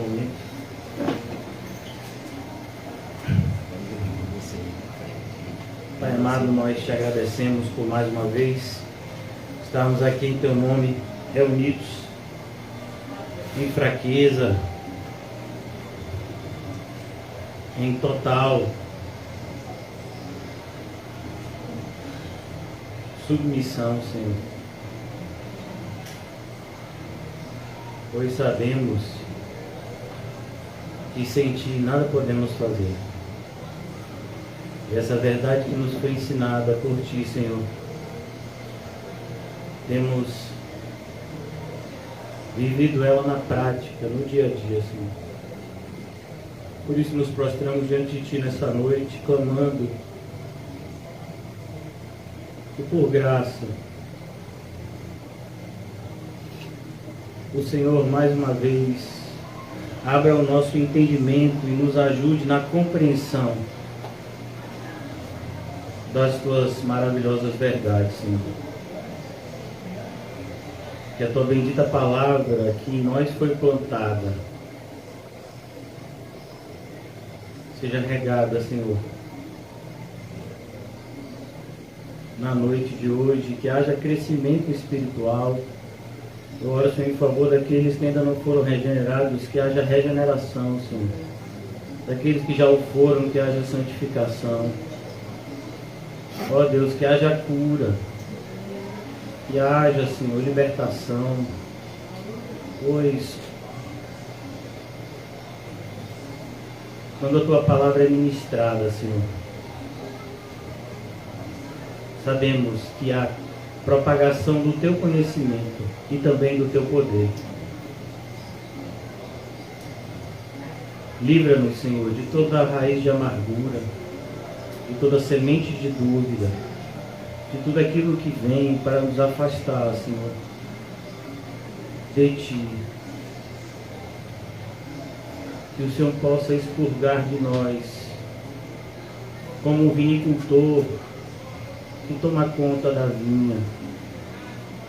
momento. Pai amado, nós te agradecemos por mais uma vez estarmos aqui em teu nome, reunidos em fraqueza, em total submissão, Senhor. Pois sabemos que sem Ti nada podemos fazer. E essa verdade que nos foi ensinada por Ti, Senhor, temos vivido ela na prática, no dia a dia, Senhor. Por isso nos prostramos diante de Ti nessa noite, clamando que por graça o Senhor mais uma vez abra o nosso entendimento e nos ajude na compreensão das Tuas maravilhosas verdades, Senhor. Que a Tua bendita palavra que em nós foi plantada seja regada, Senhor, na noite de hoje, que haja crescimento espiritual. Eu oro, Senhor, em favor daqueles que ainda não foram regenerados, que haja regeneração, Senhor. Daqueles que já o foram, que haja santificação. Ó Deus, que haja cura, que haja, Senhor, libertação, pois quando a Tua palavra é ministrada, Senhor, sabemos que há propagação do Teu conhecimento e também do Teu poder. Livra-nos, Senhor, de toda raiz de amargura, de toda semente de dúvida, de tudo aquilo que vem para nos afastar, Senhor, de Ti. Que o Senhor possa expurgar de nós, como um vinicultor que toma conta da vinha.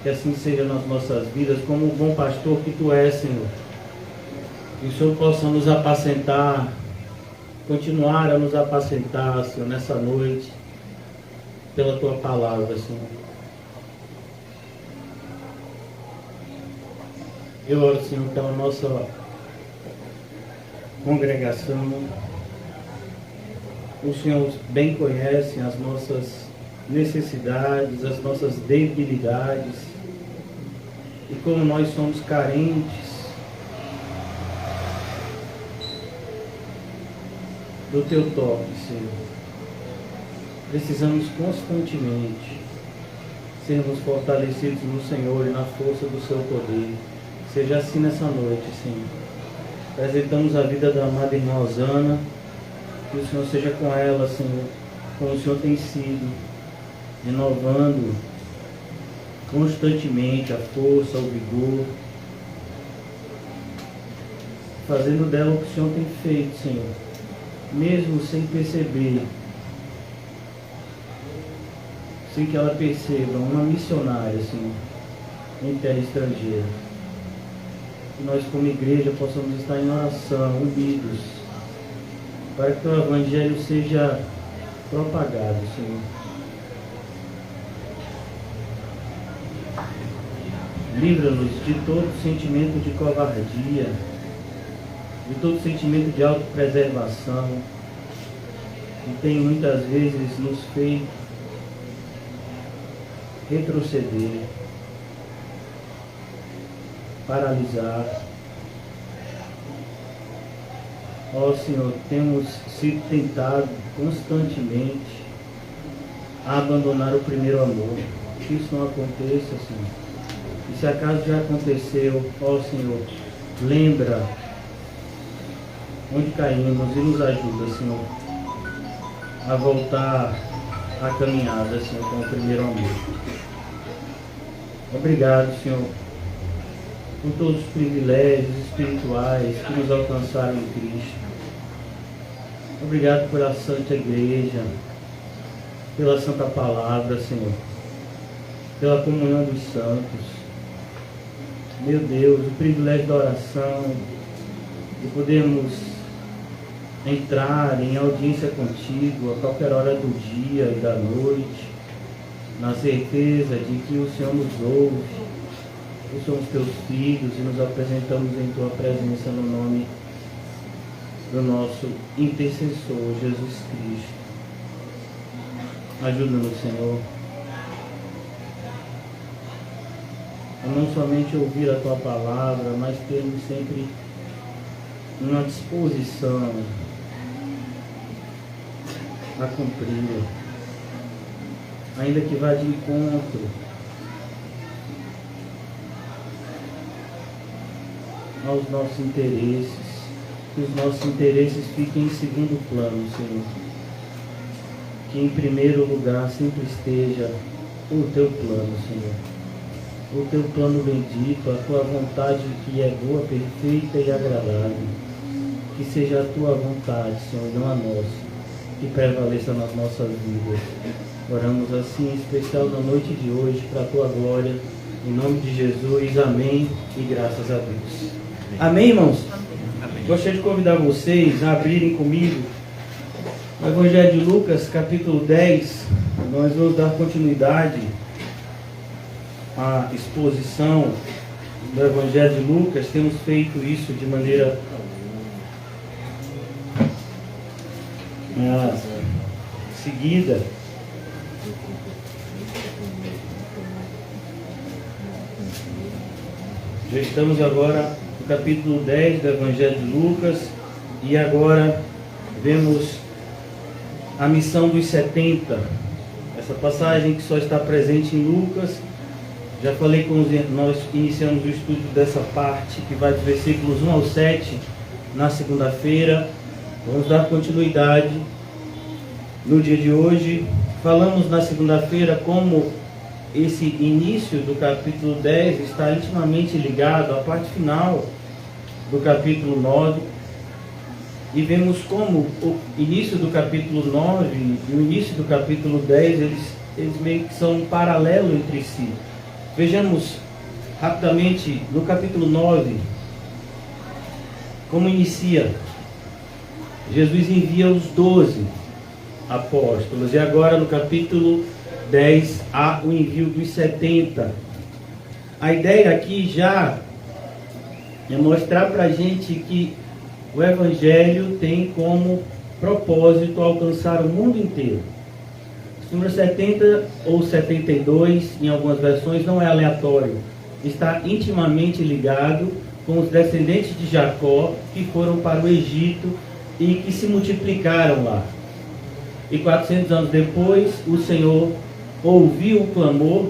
Que assim seja nas nossas vidas, como o bom pastor que Tu és, Senhor. Que o Senhor possa nos apacentar, continuar a nos apacentar, Senhor, nessa noite, pela Tua palavra, Senhor. Eu oro, Senhor, pela nossa congregação. O Senhor bem conhece as nossas necessidades, as nossas debilidades, e como nós somos carentes do Teu toque, Senhor. Precisamos constantemente sermos fortalecidos no Senhor e na força do Seu poder. Seja assim nessa noite, Senhor. Apresentamos a vida da amada irmã Osana, que o Senhor seja com ela, Senhor, como o Senhor tem sido, renovando constantemente a força, o vigor, fazendo dela o que o Senhor tem feito, Senhor, mesmo sem perceber, sem que ela perceba, uma missionária, Senhor, em terra estrangeira. Que nós, como igreja, possamos estar em oração, unidos, para que o Evangelho seja propagado, Senhor. Livra-nos de todo sentimento de covardia, de todo sentimento de autopreservação, que tem muitas vezes nos feito retroceder, paralisar. Ó Senhor, temos sido tentados constantemente a abandonar o primeiro amor. Que isso não aconteça, Senhor. E se acaso já aconteceu, ó Senhor, lembra onde caímos e nos ajuda, Senhor, a voltar à caminhada, Senhor, com o primeiro amor. Obrigado, Senhor, por todos os privilégios espirituais que nos alcançaram em Cristo. Obrigado pela Santa Igreja, pela Santa Palavra, Senhor, pela comunhão dos santos. Meu Deus, o privilégio da oração, o podemos entrar em audiência contigo a qualquer hora do dia e da noite, na certeza de que o Senhor nos ouve, que somos teus filhos e nos apresentamos em tua presença no nome do nosso intercessor, Jesus Cristo. Ajuda-nos, Senhor, a não somente ouvir a tua palavra, mas termos sempre uma disposição a cumpri-la, ainda que vá de encontro aos nossos interesses, que os nossos interesses fiquem em segundo plano, Senhor. Que em primeiro lugar sempre esteja o teu plano, Senhor. O teu plano bendito, a tua vontade que é boa, perfeita e agradável. Que seja a tua vontade, Senhor, e não a nossa, que prevaleça nas nossas vidas. Oramos assim, em especial na noite de hoje, para a tua glória, em nome de Jesus, amém e graças a Deus. Amém, irmãos? Amém. Gostaria de convidar vocês a abrirem comigo o Evangelho de Lucas, capítulo 10. Nós vamos dar continuidade à exposição do Evangelho de Lucas. Temos feito isso de maneira seguida. Já estamos agora no capítulo 10 do Evangelho de Lucas e agora vemos a missão dos 70. Essa passagem que só está presente em Lucas. Já falei com nós iniciamos o estudo dessa parte que vai dos versículos 1 ao 7 na segunda-feira. Vamos dar continuidade no dia de hoje. Falamos na segunda-feira como esse início do capítulo 10 está intimamente ligado à parte final do capítulo 9. E vemos como o início do capítulo 9 e o início do capítulo 10, eles meio que são um paralelo entre si. Vejamos rapidamente no capítulo 9, como inicia. Jesus envia os 12 apóstolos. E agora no capítulo 10 há o envio dos 70. A ideia aqui já é mostrar para a gente que o Evangelho tem como propósito alcançar o mundo inteiro. O número 70 ou 72, em algumas versões, não é aleatório. Está intimamente ligado com os descendentes de Jacó que foram para o Egito e que se multiplicaram lá. E 400 anos depois, o Senhor ouviu o clamor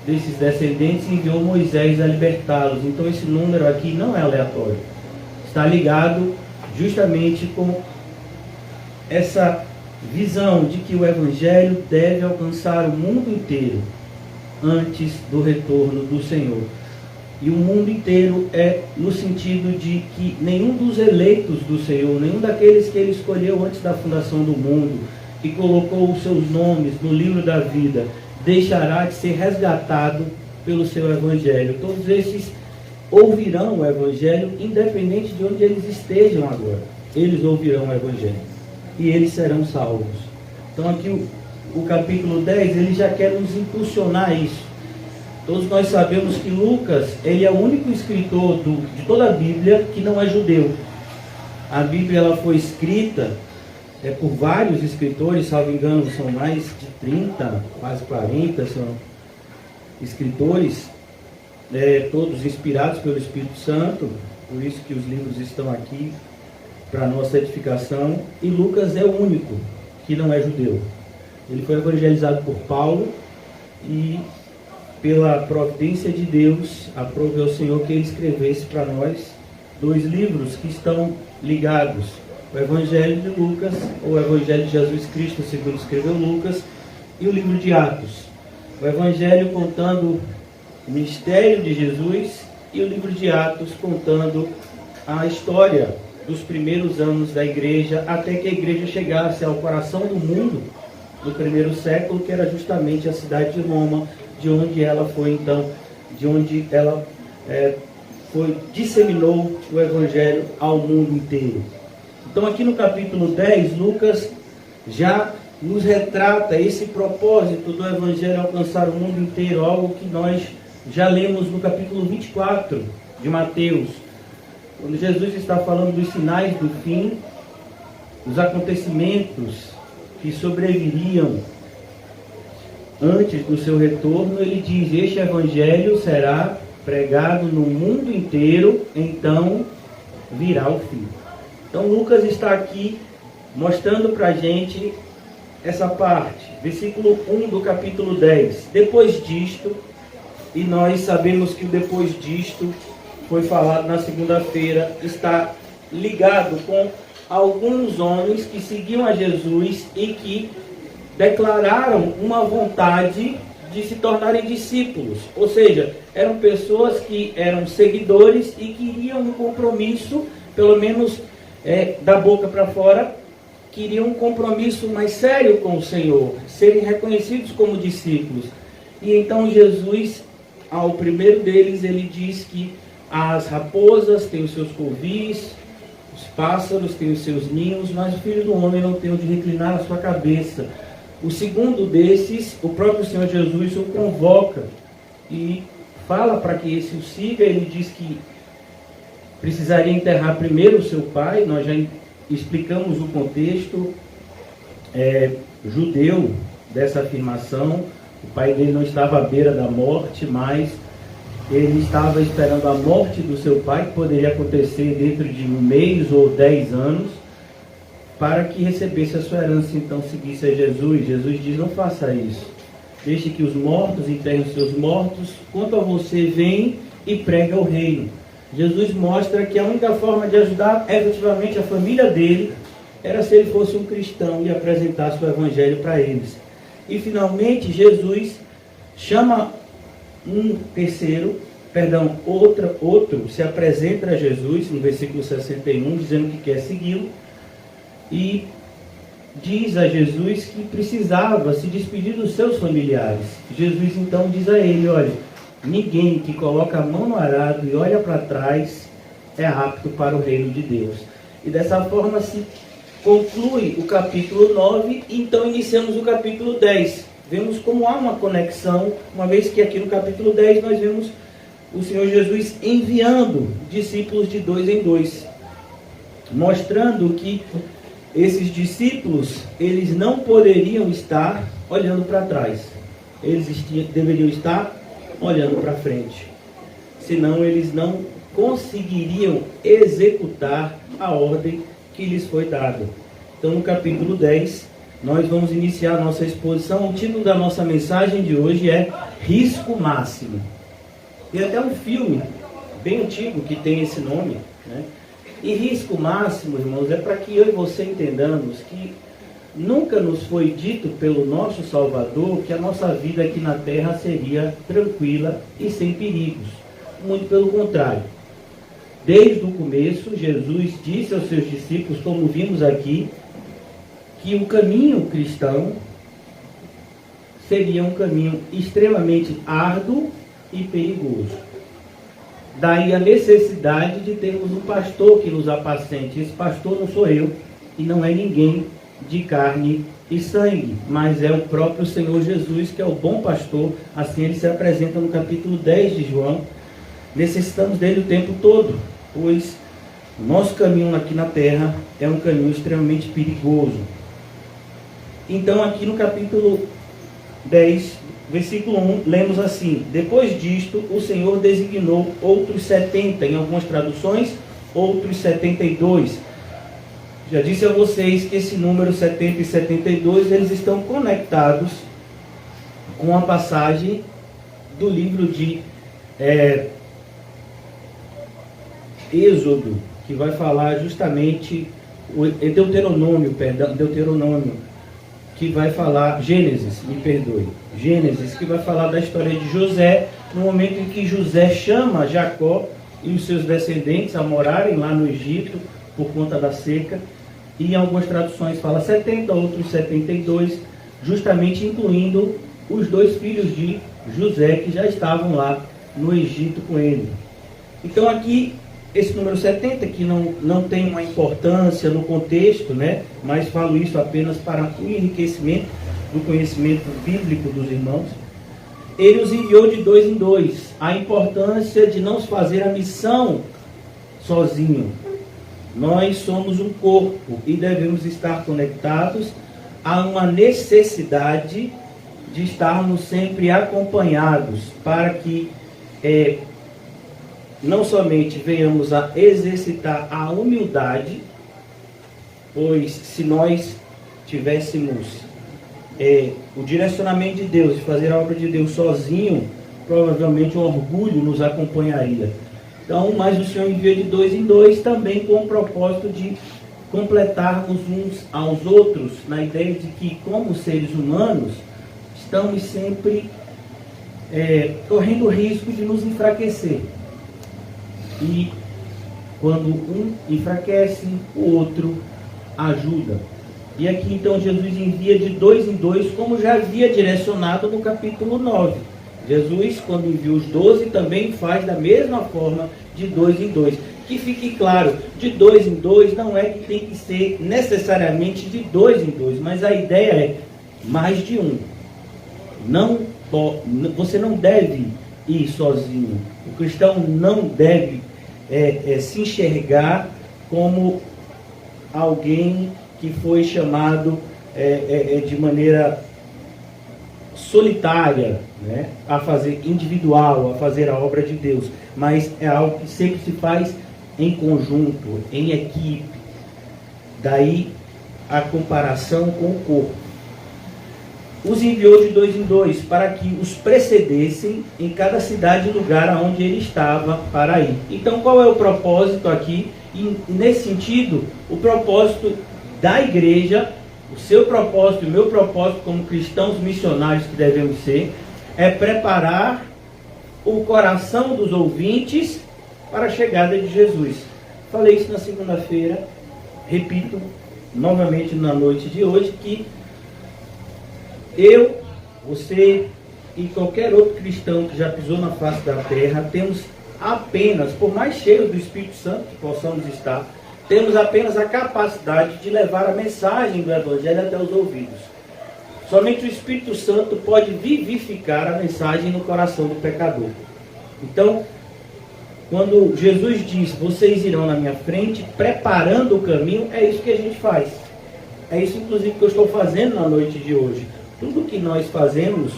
desses descendentes e enviou Moisés a libertá-los. Então esse número aqui não é aleatório. Está ligado justamente com essa visão de que o Evangelho deve alcançar o mundo inteiro antes do retorno do Senhor. E o mundo inteiro é no sentido de que nenhum dos eleitos do Senhor, nenhum daqueles que Ele escolheu antes da fundação do mundo e colocou os seus nomes no livro da vida, deixará de ser resgatado pelo seu Evangelho. Todos esses ouvirão o Evangelho, independente de onde eles estejam agora. Eles ouvirão o Evangelho e eles serão salvos. Então aqui o capítulo 10, ele já quer nos impulsionar isso. Todos nós sabemos que Lucas, ele é o único escritor de toda a Bíblia que não é judeu. A Bíblia ela foi escrita por vários escritores, salvo engano, são mais de 30, quase 40 são escritores, todos inspirados pelo Espírito Santo, por isso que os livros estão aqui para nossa edificação. E Lucas é o único que não é judeu. Ele foi evangelizado por Paulo e pela providência de Deus, aprove ao Senhor que ele escrevesse para nós 2 livros que estão ligados: o Evangelho de Lucas, ou o Evangelho de Jesus Cristo, segundo escreveu Lucas, e o livro de Atos. O Evangelho contando o mistério de Jesus e o livro de Atos contando a história dos primeiros anos da igreja, até que a igreja chegasse ao coração do mundo no primeiro século, que era justamente a cidade de Roma, de onde ela foi então, de onde ela disseminou o Evangelho ao mundo inteiro. Então aqui no capítulo 10, Lucas já nos retrata esse propósito do Evangelho alcançar o mundo inteiro, algo que nós já lemos no capítulo 24 de Mateus, quando Jesus está falando dos sinais do fim, dos acontecimentos que sobreviriam antes do seu retorno. Ele diz: este Evangelho será pregado no mundo inteiro, então virá o fim. Então Lucas está aqui mostrando para a gente essa parte, versículo 1 do capítulo 10. Depois disto, e nós sabemos que o depois disto foi falado na segunda-feira, está ligado com alguns homens que seguiam a Jesus e que declararam uma vontade de se tornarem discípulos. Ou seja, eram pessoas que eram seguidores e queriam um compromisso, pelo menos da boca para fora, queriam um compromisso mais sério com o Senhor, serem reconhecidos como discípulos. E então Jesus, ao primeiro deles, ele diz que as raposas têm os seus covis, os pássaros têm os seus ninhos, mas o Filho do Homem não tem onde reclinar a sua cabeça. O segundo desses, o próprio Senhor Jesus o convoca e fala para que esse o siga. Ele diz que precisaria enterrar primeiro o seu pai. Nós já explicamos o contexto judeu dessa afirmação. O pai dele não estava à beira da morte, mas ele estava esperando a morte do seu pai, que poderia acontecer dentro de 1 mês ou 10 anos, para que recebesse a sua herança, então seguisse a Jesus. Jesus diz: não faça isso, deixe que os mortos enterrem os seus mortos, quanto a você, vem e prega o reino. Jesus mostra que a única forma de ajudar efetivamente a família dele era se ele fosse um cristão e apresentasse o Evangelho para eles. E finalmente Jesus chama outro se apresenta a Jesus no versículo 61, dizendo que quer segui-lo, e diz a Jesus que precisava se despedir dos seus familiares. Jesus então diz a ele: olha, ninguém que coloca a mão no arado e olha para trás é apto para o reino de Deus. E dessa forma se conclui o capítulo 9, e então iniciamos o capítulo 10. Vemos como há uma conexão, uma vez que aqui no capítulo 10 nós vemos o Senhor Jesus enviando discípulos de 2 em 2, mostrando que esses discípulos, eles não poderiam estar olhando para trás, eles deveriam estar olhando para frente, senão eles não conseguiriam executar a ordem que lhes foi dada. Então no capítulo 10 nós vamos iniciar a nossa exposição. O título da nossa mensagem de hoje é Risco Máximo. Tem até um filme bem antigo que tem esse nome, né? E risco máximo, irmãos, é para que eu e você entendamos que nunca nos foi dito pelo nosso Salvador que a nossa vida aqui na terra seria tranquila e sem perigos. Muito pelo contrário. Desde o começo, Jesus disse aos seus discípulos, como vimos aqui, que o caminho cristão seria um caminho extremamente árduo e perigoso. Daí a necessidade de termos um pastor que nos apacente. Esse pastor não sou eu e não é ninguém de carne e sangue, mas é o próprio Senhor Jesus, que é o bom pastor. Assim ele se apresenta no capítulo 10 de João. Necessitamos dele o tempo todo, pois o nosso caminho aqui na terra é um caminho extremamente perigoso. Então aqui no capítulo 10, versículo 1, lemos assim: depois disto, o Senhor designou outros 70, em algumas traduções, outros 72. Já disse a vocês que esse número 70 e 72, eles estão conectados com a passagem do livro de Êxodo, que vai falar justamente, Deuteronômio, que vai falar, Gênesis, que vai falar da história de José, no momento em que José chama Jacó e os seus descendentes a morarem lá no Egito, por conta da seca, e em algumas traduções fala 70, outros 72, justamente incluindo os 2 filhos de José, que já estavam lá no Egito com ele. Então aqui, esse número 70, que não tem uma importância no contexto, né? Mas falo isso apenas para o enriquecimento do conhecimento bíblico dos irmãos. Ele os enviou de 2 em 2. A importância de não fazer a missão sozinho. Nós somos um corpo e devemos estar conectados a uma necessidade de estarmos sempre acompanhados para que não somente venhamos a exercitar a humildade, pois se nós tivéssemos o direcionamento de Deus, de fazer a obra de Deus sozinho, provavelmente o orgulho nos acompanharia. Então, mas o Senhor envia de 2 em 2 também com o propósito de completarmos uns aos outros, na ideia de que, como seres humanos, estamos sempre correndo o risco de nos enfraquecer. E quando um enfraquece, o outro ajuda. E aqui então Jesus envia de 2 em 2, como já havia direcionado no capítulo 9. Jesus, quando envia os 12, também faz da mesma forma de 2 em 2. Que fique claro, de 2 em 2 não é que tem que ser necessariamente de 2 em 2, mas a ideia é mais de um. Você não deve ir sozinho. O cristão não deve se enxergar como alguém que foi chamado de maneira solitária, né, a fazer individual, a fazer a obra de Deus, mas é algo que sempre se faz em conjunto, em equipe. Daí a comparação com o corpo. Os enviou de 2 em 2 para que os precedessem em cada cidade e lugar onde ele estava para ir. Então, qual é o propósito aqui? E, nesse sentido, o propósito da igreja, o seu propósito e o meu propósito como cristãos missionários que devemos ser, é preparar o coração dos ouvintes para a chegada de Jesus. Falei isso na segunda-feira, repito novamente na noite de hoje, que eu, você e qualquer outro cristão que já pisou na face da terra, temos apenas, por mais cheios do Espírito Santo que possamos estar, temos apenas a capacidade de levar a mensagem do Evangelho até os ouvidos. Somente o Espírito Santo pode vivificar a mensagem no coração do pecador. Então, quando Jesus diz, vocês irão na minha frente, preparando o caminho, é isso que a gente faz. É isso, inclusive, que eu estou fazendo na noite de hoje. Tudo que nós fazemos,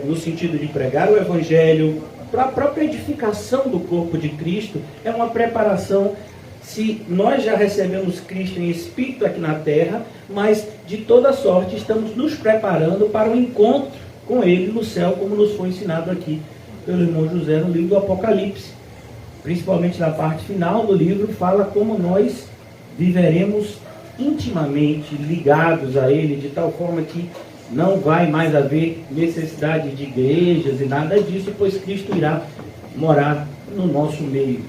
no sentido de pregar o Evangelho, para a própria edificação do corpo de Cristo, é uma preparação. Se nós já recebemos Cristo em Espírito aqui na terra, mas de toda sorte estamos nos preparando para o encontro com Ele no céu, como nos foi ensinado aqui pelo irmão José no livro do Apocalipse. Principalmente na parte final do livro, fala como nós viveremos intimamente ligados a Ele, de tal forma que não vai mais haver necessidade de igrejas e nada disso, pois Cristo irá morar no nosso meio.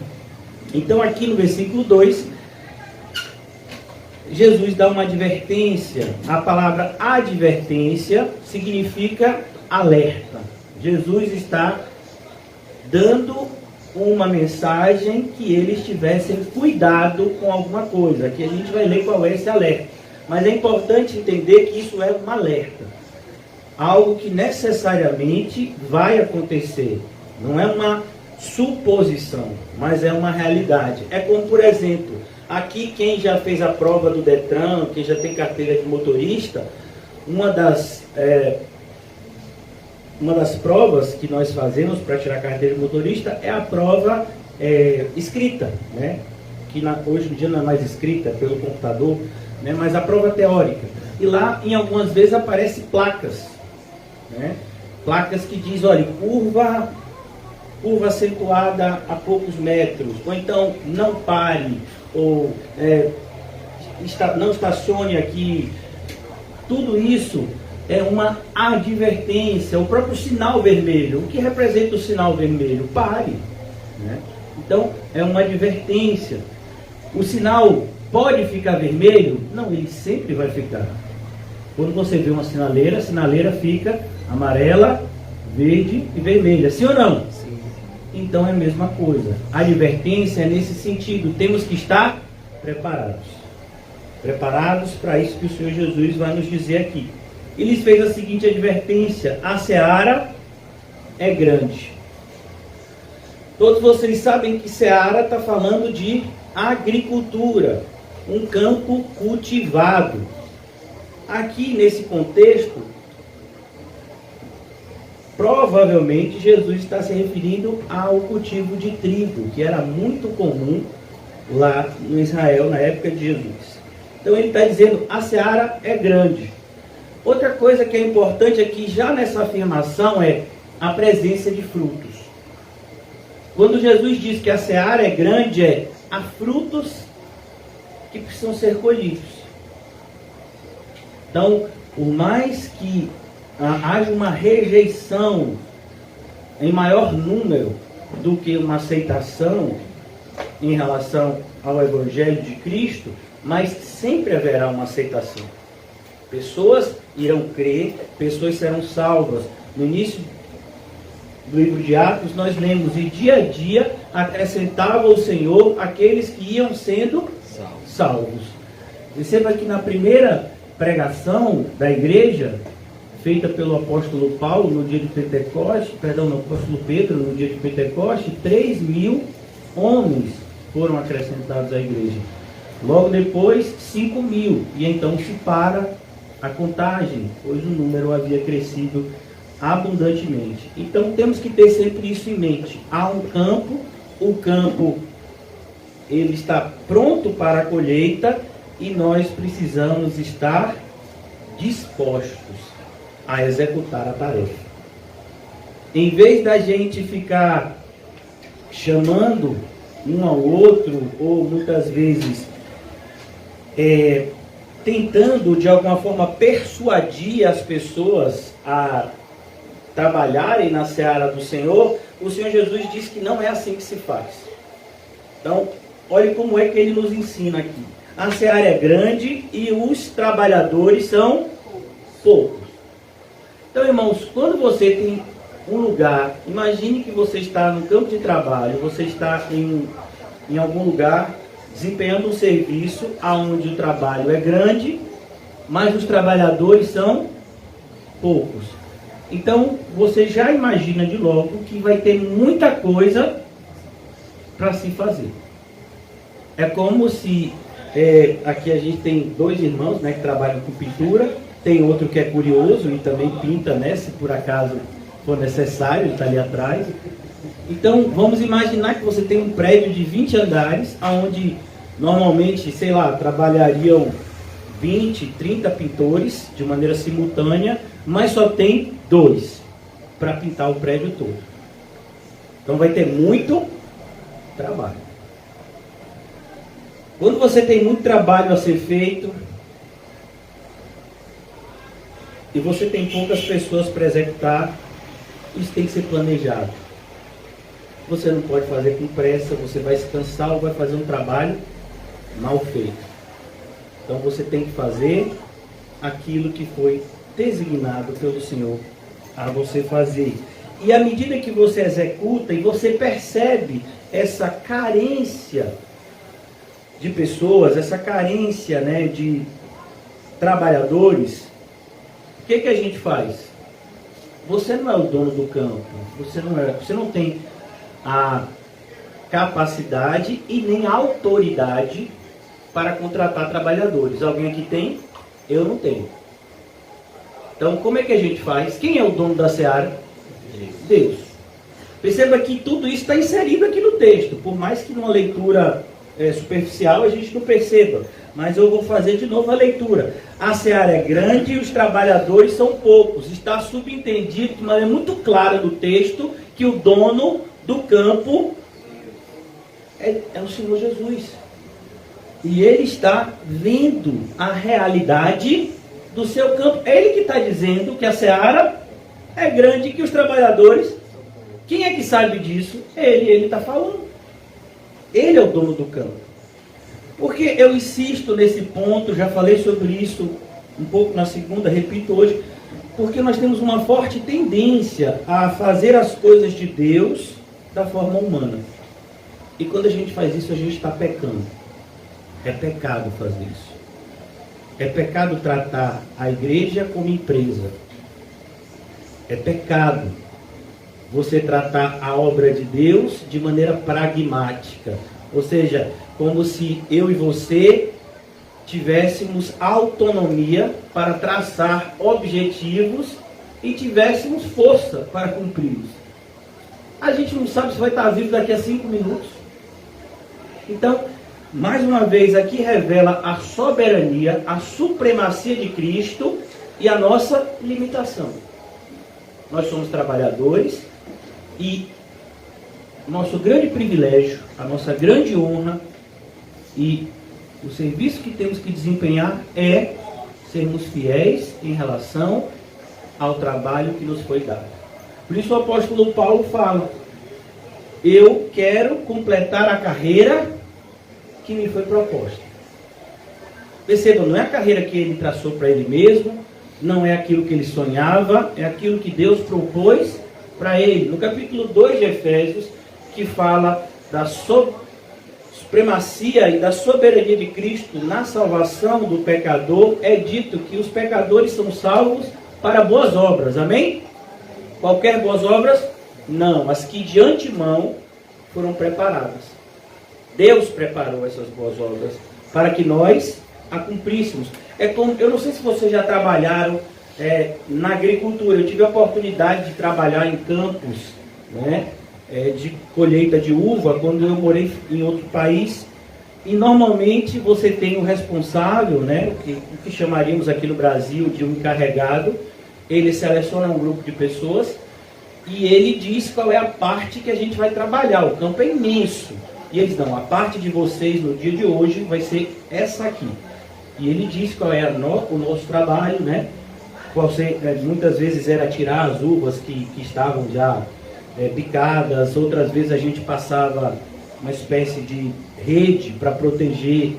Então aqui no versículo 2, Jesus dá uma advertência. A palavra advertência significa alerta. Jesus está dando uma mensagem que eles tivessem cuidado com alguma coisa. Aqui a gente vai ler qual é esse alerta. Mas é importante entender que isso é um alerta. Algo que necessariamente vai acontecer. Não é uma suposição, mas é uma realidade. É como, por exemplo, aqui quem já fez a prova do Detran, quem já tem carteira de motorista, uma das provas que nós fazemos para tirar a carteira de motorista é a prova escrita, né? Que hoje em dia não é mais escrita pelo computador, né? Mas a prova teórica. E lá, em algumas vezes, aparecem placas, né? Placas que diz, olha, curva acentuada a poucos metros, ou então não pare, ou não estacione aqui. Tudo isso é uma advertência, o próprio sinal vermelho. O que representa o sinal vermelho? Pare, né? Então, é uma advertência. O sinal pode ficar vermelho? Não, ele sempre vai ficar. Quando você vê uma sinaleira, a sinaleira fica amarela, verde e vermelha. Sim ou não? Sim. então é a mesma coisa. A advertência é nesse sentido, temos que estar preparados. Preparados para isso que o Senhor Jesus vai nos dizer aqui. Ele fez a seguinte advertência: a seara é grande. Todos vocês sabem que seara está falando de agricultura, um campo cultivado. Aqui nesse contexto, provavelmente Jesus está se referindo ao cultivo de trigo, que era muito comum lá no Israel na época de Jesus. Então ele está dizendo, a seara é grande. Outra coisa que é importante aqui, já nessa afirmação, é a presença de frutos. Quando Jesus diz que a seara é grande, há frutos que precisam ser colhidos. Então, por mais que haja uma rejeição em maior número do que uma aceitação em relação ao Evangelho de Cristo, mas sempre haverá uma aceitação. Pessoas irão crer, pessoas serão salvas. No início do livro de Atos, nós lemos, e dia a dia acrescentava o Senhor aqueles que iam sendo salvos. Perceba que na primeira pregação da igreja, feita pelo apóstolo Paulo no dia de Pentecoste, no apóstolo Pedro no dia de Pentecoste, 3.000 homens foram acrescentados à igreja. Logo depois, 5.000, e então se para a contagem, pois o número havia crescido abundantemente. Então temos que ter sempre isso em mente. Há um campo, o campo ele está pronto para a colheita e nós precisamos estar dispostos a executar a tarefa. Em vez da gente ficar chamando um ao outro, ou muitas vezes tentando de alguma forma persuadir as pessoas a trabalharem na seara do Senhor, o Senhor Jesus disse que não é assim que se faz. Então, olhe como é que ele nos ensina aqui. A seara é grande e os trabalhadores são poucos. Então, irmãos, quando você tem um lugar, imagine que você está no campo de trabalho, você está em algum lugar desempenhando um serviço onde o trabalho é grande, mas os trabalhadores são poucos. Então, você já imagina de logo que vai ter muita coisa para se fazer. É como se, aqui a gente tem dois irmãos, né, que trabalham com pintura, tem outro que é curioso e também pinta, né, se por acaso for necessário, ele está ali atrás. Então, vamos imaginar que você tem um prédio de 20 andares, onde normalmente, sei lá, trabalhariam 20, 30 pintores de maneira simultânea, mas só tem 2 para pintar o prédio todo. Então vai ter muito trabalho. Quando você tem muito trabalho a ser feito e você tem poucas pessoas para executar, isso tem que ser planejado. Você não pode fazer com pressa, você vai se cansar ou vai fazer um trabalho mal feito. Então você tem que fazer aquilo que foi designado pelo Senhor a você fazer. E à medida que você executa e você percebe essa carência de pessoas, essa carência, né, de trabalhadores, o que a gente faz? Você não é o dono do campo, você não tem a capacidade e nem a autoridade para contratar trabalhadores. Alguém aqui tem? Eu não tenho. Então, como é que a gente faz? Quem é o dono da seara? Deus. Perceba que tudo isso está inserido aqui no texto, por mais que numa leitura superficial a gente não perceba, mas eu vou fazer de novo a leitura. A seara é grande e os trabalhadores são poucos. Está subentendido de maneira muito clara no texto que o dono do campo é o Senhor Jesus. E ele está vendo a realidade do seu campo. É ele que está dizendo que a seara é grande e que os trabalhadores... Quem é que sabe disso? Ele está falando. Ele é o dono do campo. Porque eu insisto nesse ponto, já falei sobre isso um pouco na segunda, repito hoje, porque nós temos uma forte tendência a fazer as coisas de Deus da forma humana. E quando a gente faz isso, a gente está pecando. É pecado fazer isso. É pecado tratar a igreja como empresa. É pecado você tratar a obra de Deus de maneira pragmática. Ou seja, como se eu e você tivéssemos autonomia para traçar objetivos e tivéssemos força para cumpri-los. A gente não sabe se vai estar vivo daqui a 5 minutos. Então, mais uma vez, aqui revela a soberania, a supremacia de Cristo e a nossa limitação. Nós somos trabalhadores e nosso grande privilégio, a nossa grande honra e o serviço que temos que desempenhar é sermos fiéis em relação ao trabalho que nos foi dado. Por isso o apóstolo Paulo fala: eu quero completar a carreira que me foi proposta. Perceba, não é a carreira que ele traçou para ele mesmo, não é aquilo que ele sonhava, é aquilo que Deus propôs para ele. No capítulo 2 de Efésios, que fala da supremacia e da soberania de Cristo na salvação do pecador, é dito que os pecadores são salvos para boas obras, amém? Qualquer boas obras? Não, as que de antemão foram preparadas. Deus preparou essas boas obras para que nós a cumpríssemos. É como, eu não sei se vocês já trabalharam na agricultura. Eu tive a oportunidade de trabalhar em campos, né, de colheita de uva, quando eu morei em outro país. E normalmente você tem um responsável, né, o que chamaríamos aqui no Brasil de um encarregado. Ele seleciona um grupo de pessoas e ele diz qual é a parte que a gente vai trabalhar. O campo é imenso. E eles dão, a parte de vocês no dia de hoje vai ser essa aqui. E ele diz qual é o nosso trabalho, né? Muitas vezes era tirar as uvas que estavam já picadas, outras vezes a gente passava uma espécie de rede para proteger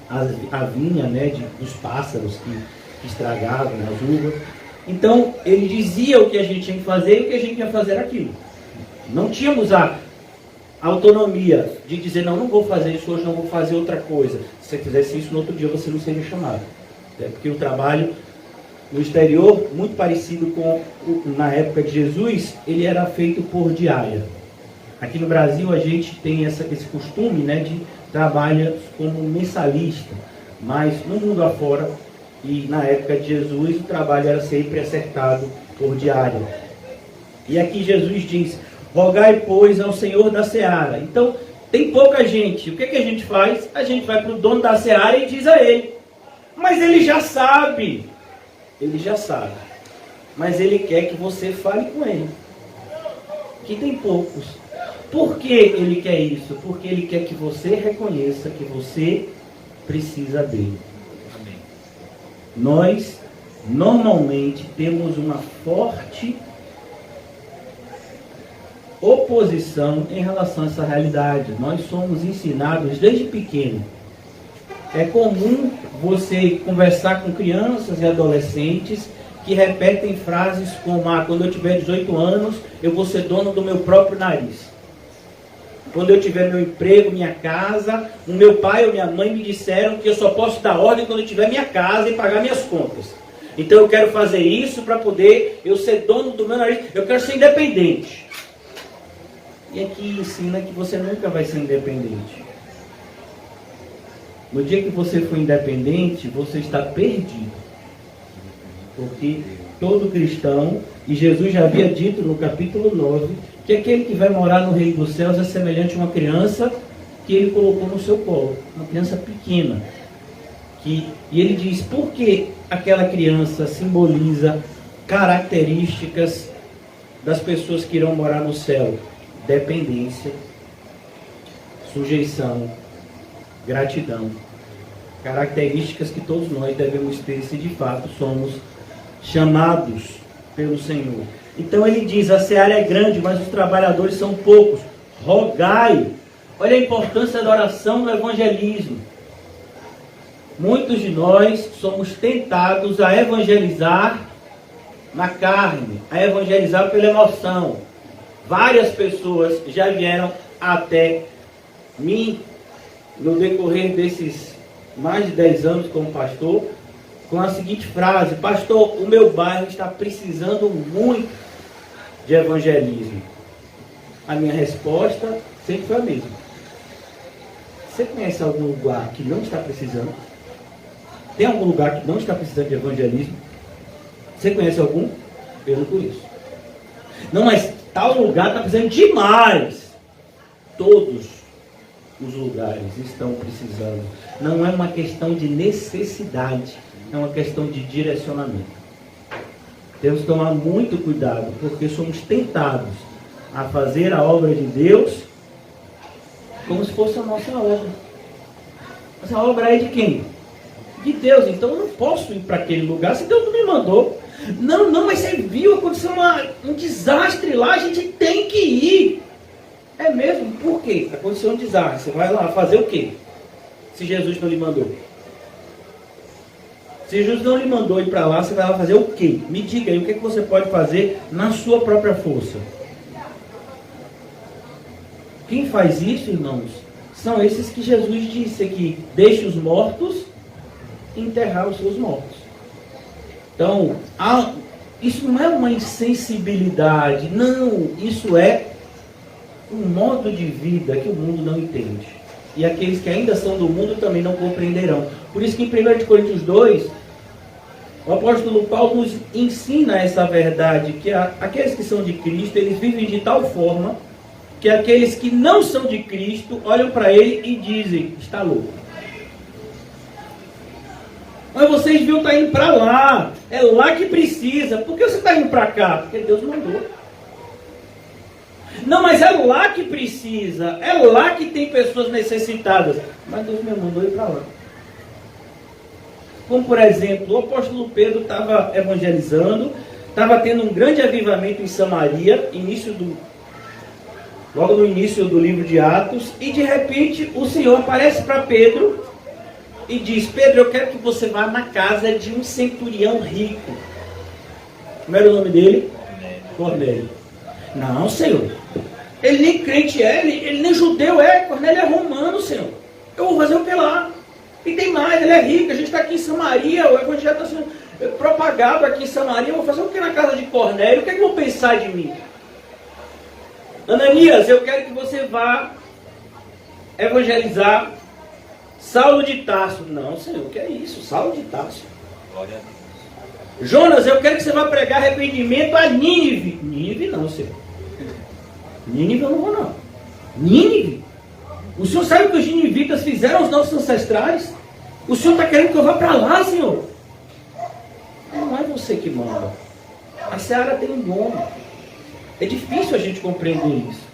a vinha, né, dos pássaros que estragavam as uvas. Então ele dizia o que a gente tinha que fazer e o que a gente ia fazer era aquilo. Não tínhamos a autonomia de dizer, não vou fazer isso hoje, não vou fazer outra coisa. Se você fizesse isso no outro dia, você não seria chamado. Porque o trabalho no exterior, muito parecido com na época de Jesus, ele era feito por diária. Aqui no Brasil a gente tem esse costume, né, de trabalhar como mensalista, mas no mundo afora e na época de Jesus o trabalho era sempre acertado por diária. E aqui Jesus diz: rogai, pois, ao Senhor da seara. Então, tem pouca gente. O que a gente faz? A gente vai para o dono da seara e diz a ele. Mas ele já sabe. Ele já sabe. Mas ele quer que você fale com ele. Que tem poucos. Por que ele quer isso? Porque ele quer que você reconheça que você precisa dele. Amém. Nós, normalmente, temos uma forte oposição em relação a essa realidade. Nós somos ensinados desde pequeno. É comum você conversar com crianças e adolescentes que repetem frases como: quando eu tiver 18 anos, eu vou ser dono do meu próprio nariz. Quando eu tiver meu emprego, minha casa, o meu pai ou minha mãe me disseram que eu só posso dar ordem quando eu tiver minha casa e pagar minhas contas. Então eu quero fazer isso para poder eu ser dono do meu nariz. Eu quero ser independente. E aqui ensina que você nunca vai ser independente. No dia que você for independente, você está perdido. Porque todo cristão, e Jesus já havia dito no capítulo 9, que aquele que vai morar no reino dos céus é semelhante a uma criança que ele colocou no seu colo. Uma criança pequena. E ele diz, por que aquela criança simboliza características das pessoas que irão morar no céu? Dependência, sujeição, gratidão. Características que todos nós devemos ter se de fato somos chamados pelo Senhor. Então ele diz, a seara é grande, mas os trabalhadores são poucos. Rogai. Olha a importância da oração no evangelismo. Muitos de nós somos tentados a evangelizar na carne, a evangelizar pela emoção. Várias pessoas já vieram até mim no decorrer desses mais de 10 anos como pastor, com a seguinte frase: pastor, o meu bairro está precisando muito de evangelismo. A minha resposta sempre foi a mesma. Você conhece algum lugar que não está precisando? Tem algum lugar que não está precisando de evangelismo? Você conhece algum? Eu não conheço. Não, mas tal lugar está precisando demais. Todos os lugares estão precisando. Não é uma questão de necessidade, é uma questão de direcionamento. Temos que tomar muito cuidado, porque somos tentados a fazer a obra de Deus como se fosse a nossa obra. Essa obra é de quem? De Deus. Então eu não posso ir para aquele lugar se Deus não me mandou. Não, mas você viu, aconteceu um desastre lá, a gente tem que ir. É mesmo? Por quê? Aconteceu um desastre. Você vai lá fazer o quê? Se Jesus não lhe mandou. Se Jesus não lhe mandou ir para lá, você vai lá fazer o quê? Me diga aí, o que você pode fazer na sua própria força? Quem faz isso, irmãos, são esses que Jesus disse aqui: deixe os mortos enterrar os seus mortos. Então, isso não é uma insensibilidade, não, isso é um modo de vida que o mundo não entende. E aqueles que ainda são do mundo também não compreenderão. Por isso que em 1 Coríntios 2, o apóstolo Paulo nos ensina essa verdade, que aqueles que são de Cristo, eles vivem de tal forma que aqueles que não são de Cristo olham para ele e dizem: está louco. Mas vocês viram estar indo para lá, é lá que precisa. Por que você está indo para cá? Porque Deus mandou. Não, mas é lá que precisa, é lá que tem pessoas necessitadas. Mas Deus me mandou ir para lá. Como por exemplo, o apóstolo Pedro estava evangelizando, estava tendo um grande avivamento em Samaria, logo no início do livro de Atos, e de repente o Senhor aparece para Pedro e diz: Pedro, eu quero que você vá na casa de um centurião rico. Como era o nome dele? Cornélio. Não, Senhor, ele nem crente é, ele nem judeu é, Cornélio é romano, Senhor. Eu vou fazer o que lá? E tem mais, ele é rico, a gente está aqui em Samaria, o evangelho está sendo propagado aqui em Samaria, eu vou fazer o que na casa de Cornélio? O que é que vão pensar de mim? Ananias, eu quero que você vá evangelizar Saulo de Tarso. Não, Senhor, o que é isso? Saulo de Tarso. Glória a Deus. Jonas, eu quero que você vá pregar arrependimento a Nínive. Nínive não, Senhor. Nínive eu não vou não. Nínive? O Senhor sabe o que os ninivitas fizeram aos nossos ancestrais? O Senhor está querendo que eu vá para lá, Senhor? Não é você que manda. A seara tem um dono. É difícil a gente compreender isso.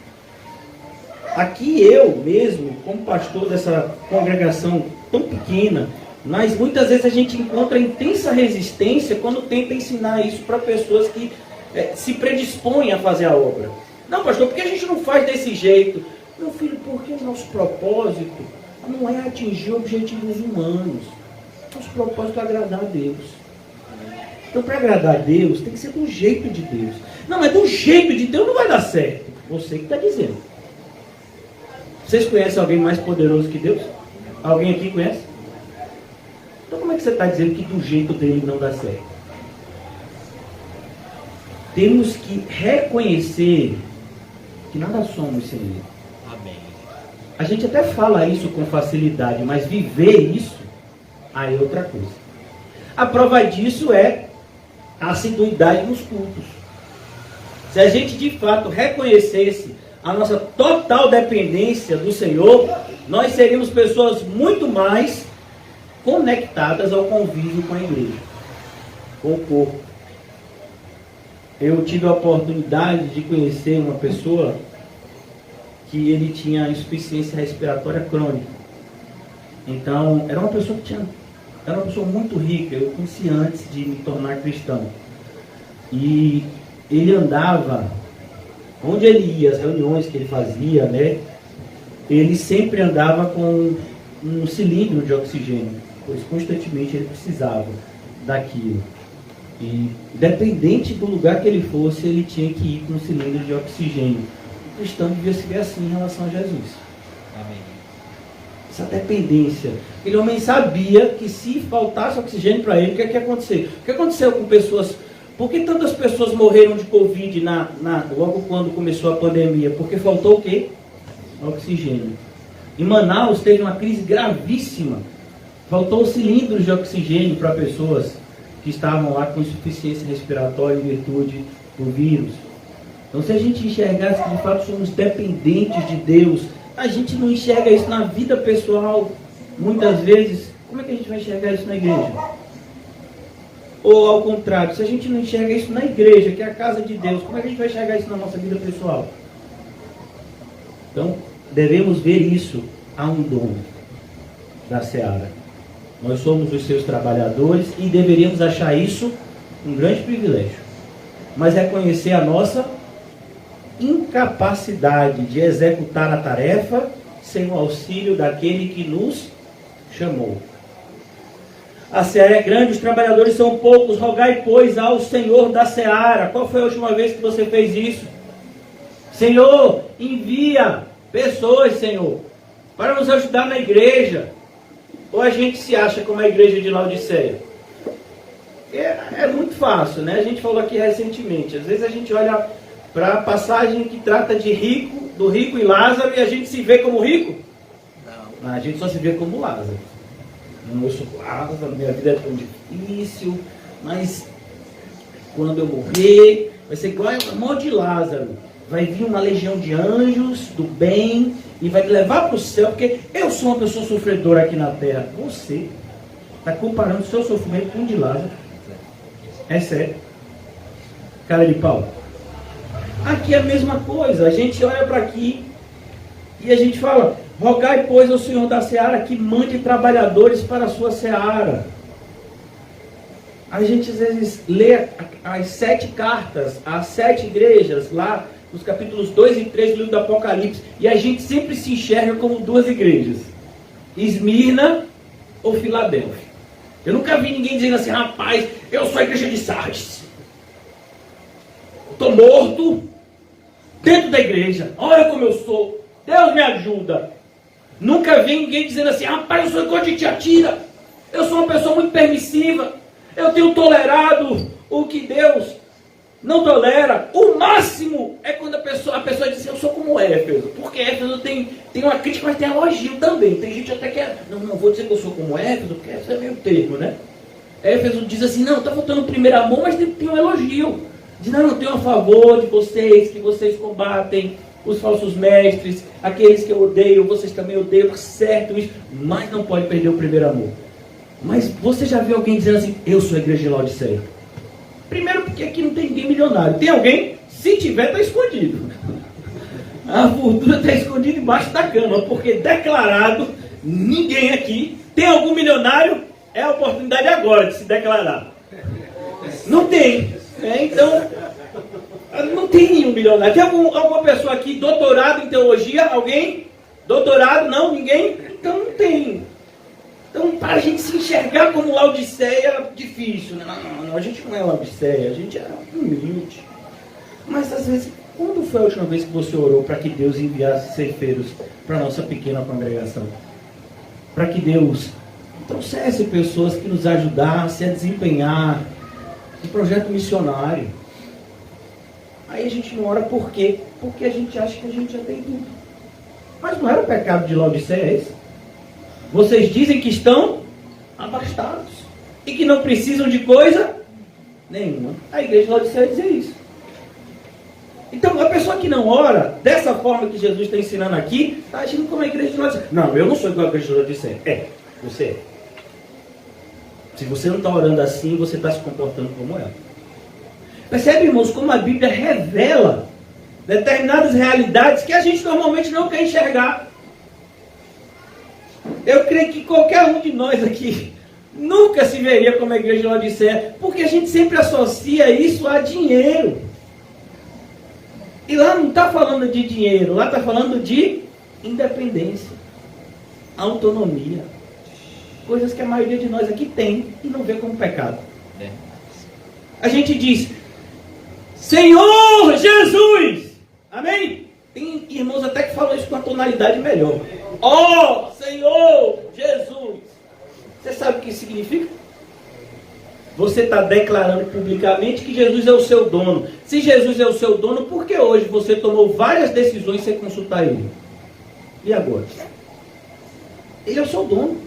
Aqui eu mesmo, como pastor dessa congregação tão pequena, mas muitas vezes a gente encontra intensa resistência quando tenta ensinar isso para pessoas que se predispõem a fazer a obra. Não, pastor, por que a gente não faz desse jeito? Meu filho, porque o nosso propósito não é atingir objetivos humanos. Nosso propósito é agradar a Deus. Então, para agradar a Deus, tem que ser do jeito de Deus. Não, mas do jeito de Deus não vai dar certo. Você que está dizendo. Vocês conhecem alguém mais poderoso que Deus? Alguém aqui conhece? Então como é que você está dizendo que do jeito dele não dá certo? Temos que reconhecer que nada somos sem ele. Amém. A gente até fala isso com facilidade, mas viver isso aí é outra coisa. A prova disso é a assiduidade nos cultos. Se a gente de fato reconhecesse a nossa total dependência do Senhor, nós seríamos pessoas muito mais conectadas ao convívio com a igreja, com o corpo. Eu tive a oportunidade de conhecer uma pessoa que ele tinha insuficiência respiratória crônica. Então, era uma pessoa era uma pessoa muito rica. Eu conheci antes de me tornar cristão. E ele andava, onde ele ia, as reuniões que ele fazia, né? Ele sempre andava com um cilindro de oxigênio, pois constantemente ele precisava daquilo. E independente do lugar que ele fosse, ele tinha que ir com um cilindro de oxigênio. O cristão devia se ver assim em relação a Jesus. Amém. Essa dependência. Aquele homem sabia que se faltasse oxigênio para ele, o que é que ia acontecer? O que aconteceu com pessoas... Por que tantas pessoas morreram de Covid logo quando começou a pandemia? Porque faltou o quê? Oxigênio. Em Manaus teve uma crise gravíssima. Faltou cilindros de oxigênio para pessoas que estavam lá com insuficiência respiratória em virtude do vírus. Então, se a gente enxergasse que de fato somos dependentes de Deus, a gente não enxerga isso na vida pessoal, muitas vezes. Como é que a gente vai enxergar isso na igreja? Ou ao contrário, se a gente não enxerga isso na igreja, que é a casa de Deus, como é que a gente vai enxergar isso na nossa vida pessoal? Então, devemos ver isso a um dom da seara. Nós somos os seus trabalhadores e deveríamos achar isso um grande privilégio. Mas reconhecer a nossa incapacidade de executar a tarefa sem o auxílio daquele que nos chamou. A seara é grande, os trabalhadores são poucos. Rogai, pois, ao Senhor da seara. Qual foi a última vez que você fez isso? Senhor, envia pessoas, Senhor, para nos ajudar na igreja. Ou a gente se acha como a igreja de Laodiceia? É muito fácil, né? A gente falou aqui recentemente. Às vezes a gente olha para a passagem que trata de rico, do rico e Lázaro, e a gente se vê como rico? Não. A gente só se vê como Lázaro. Não, eu sou Lázaro, minha vida é tão difícil, mas quando eu morrer, vai ser igual a mão de Lázaro. Vai vir uma legião de anjos do bem e vai me levar para o céu, porque eu sou uma pessoa sofredora aqui na terra. Você está comparando o seu sofrimento com o de Lázaro. É sério. Cara de pau. Aqui é a mesma coisa. A gente olha para aqui e a gente fala: rogai, pois, ao Senhor da seara que mande trabalhadores para a sua seara. A gente às vezes lê as 7 cartas, as 7 igrejas lá nos capítulos 2 e 3 do livro do Apocalipse, e a gente sempre se enxerga como 2 igrejas: Esmirna ou Filadélfia. Eu nunca vi ninguém dizendo assim: rapaz, eu sou a igreja de Sardes, estou morto dentro da igreja, olha como eu sou, Deus me ajuda. Nunca vi ninguém dizendo assim: rapaz, eu sou igual de Tiatira, eu sou uma pessoa muito permissiva, eu tenho tolerado o que Deus não tolera. O máximo é quando a pessoa diz assim: eu sou como Éfeso, porque Éfeso tem uma crítica, mas tem elogio também. Tem gente até que não vou dizer que eu sou como Éfeso, porque Éfeso é meio termo, né? Éfeso diz assim: não, está faltando o primeiro amor, mas tem um elogio. Diz: não, eu tenho a favor de vocês, que vocês combatem os falsos mestres, aqueles que eu odeio, vocês também odeiam, certo isso, mas não pode perder o primeiro amor. Mas você já viu alguém dizendo assim: eu sou a igreja de Laodiceia? Primeiro porque aqui não tem ninguém milionário. Tem alguém? Se tiver, está escondido. A fortuna está escondida embaixo da cama, porque declarado, ninguém aqui. Tem algum milionário? É a oportunidade agora de se declarar. Não tem. Então, não tem nenhum milionário. Tem alguma pessoa aqui doutorado em teologia? Alguém? Doutorado? Não? Ninguém? Então não tem. Então, para a gente se enxergar como Laodiceia é difícil. Não, a gente não é Laodiceia, a gente é humilde. Mas às vezes, quando foi a última vez que você orou para que Deus enviasse ceifeiros para a nossa pequena congregação? Para que Deus trouxesse pessoas que nos ajudassem a desempenhar um projeto missionário. Aí a gente não ora por quê? Porque a gente acha que a gente já tem tudo. Mas não era o pecado de Laodiceia esse? Vocês dizem que estão abastados e que não precisam de coisa nenhuma. A igreja de Laodiceia dizia isso. Então, a pessoa que não ora dessa forma que Jesus está ensinando aqui, está agindo como a igreja de Laodiceia. Não, eu não sou igual a igreja de Laodiceia. Você é. Se você não está orando assim, você está se comportando como ela. Percebe, irmãos, como a Bíblia revela determinadas realidades que a gente normalmente não quer enxergar. Eu creio que qualquer um de nós aqui nunca se veria como a igreja de Laodiceia, porque a gente sempre associa isso a dinheiro. E lá não está falando de dinheiro, lá está falando de independência, autonomia. Coisas que a maioria de nós aqui tem e não vê como pecado. A gente diz, Senhor Jesus, amém? Tem irmãos até que falam isso com a tonalidade melhor. Ó, Senhor Jesus. Você sabe o que isso significa? Você está declarando publicamente que Jesus é o seu dono. Se Jesus é o seu dono, por que hoje você tomou várias decisões sem consultar Ele? E agora? Ele é o seu dono.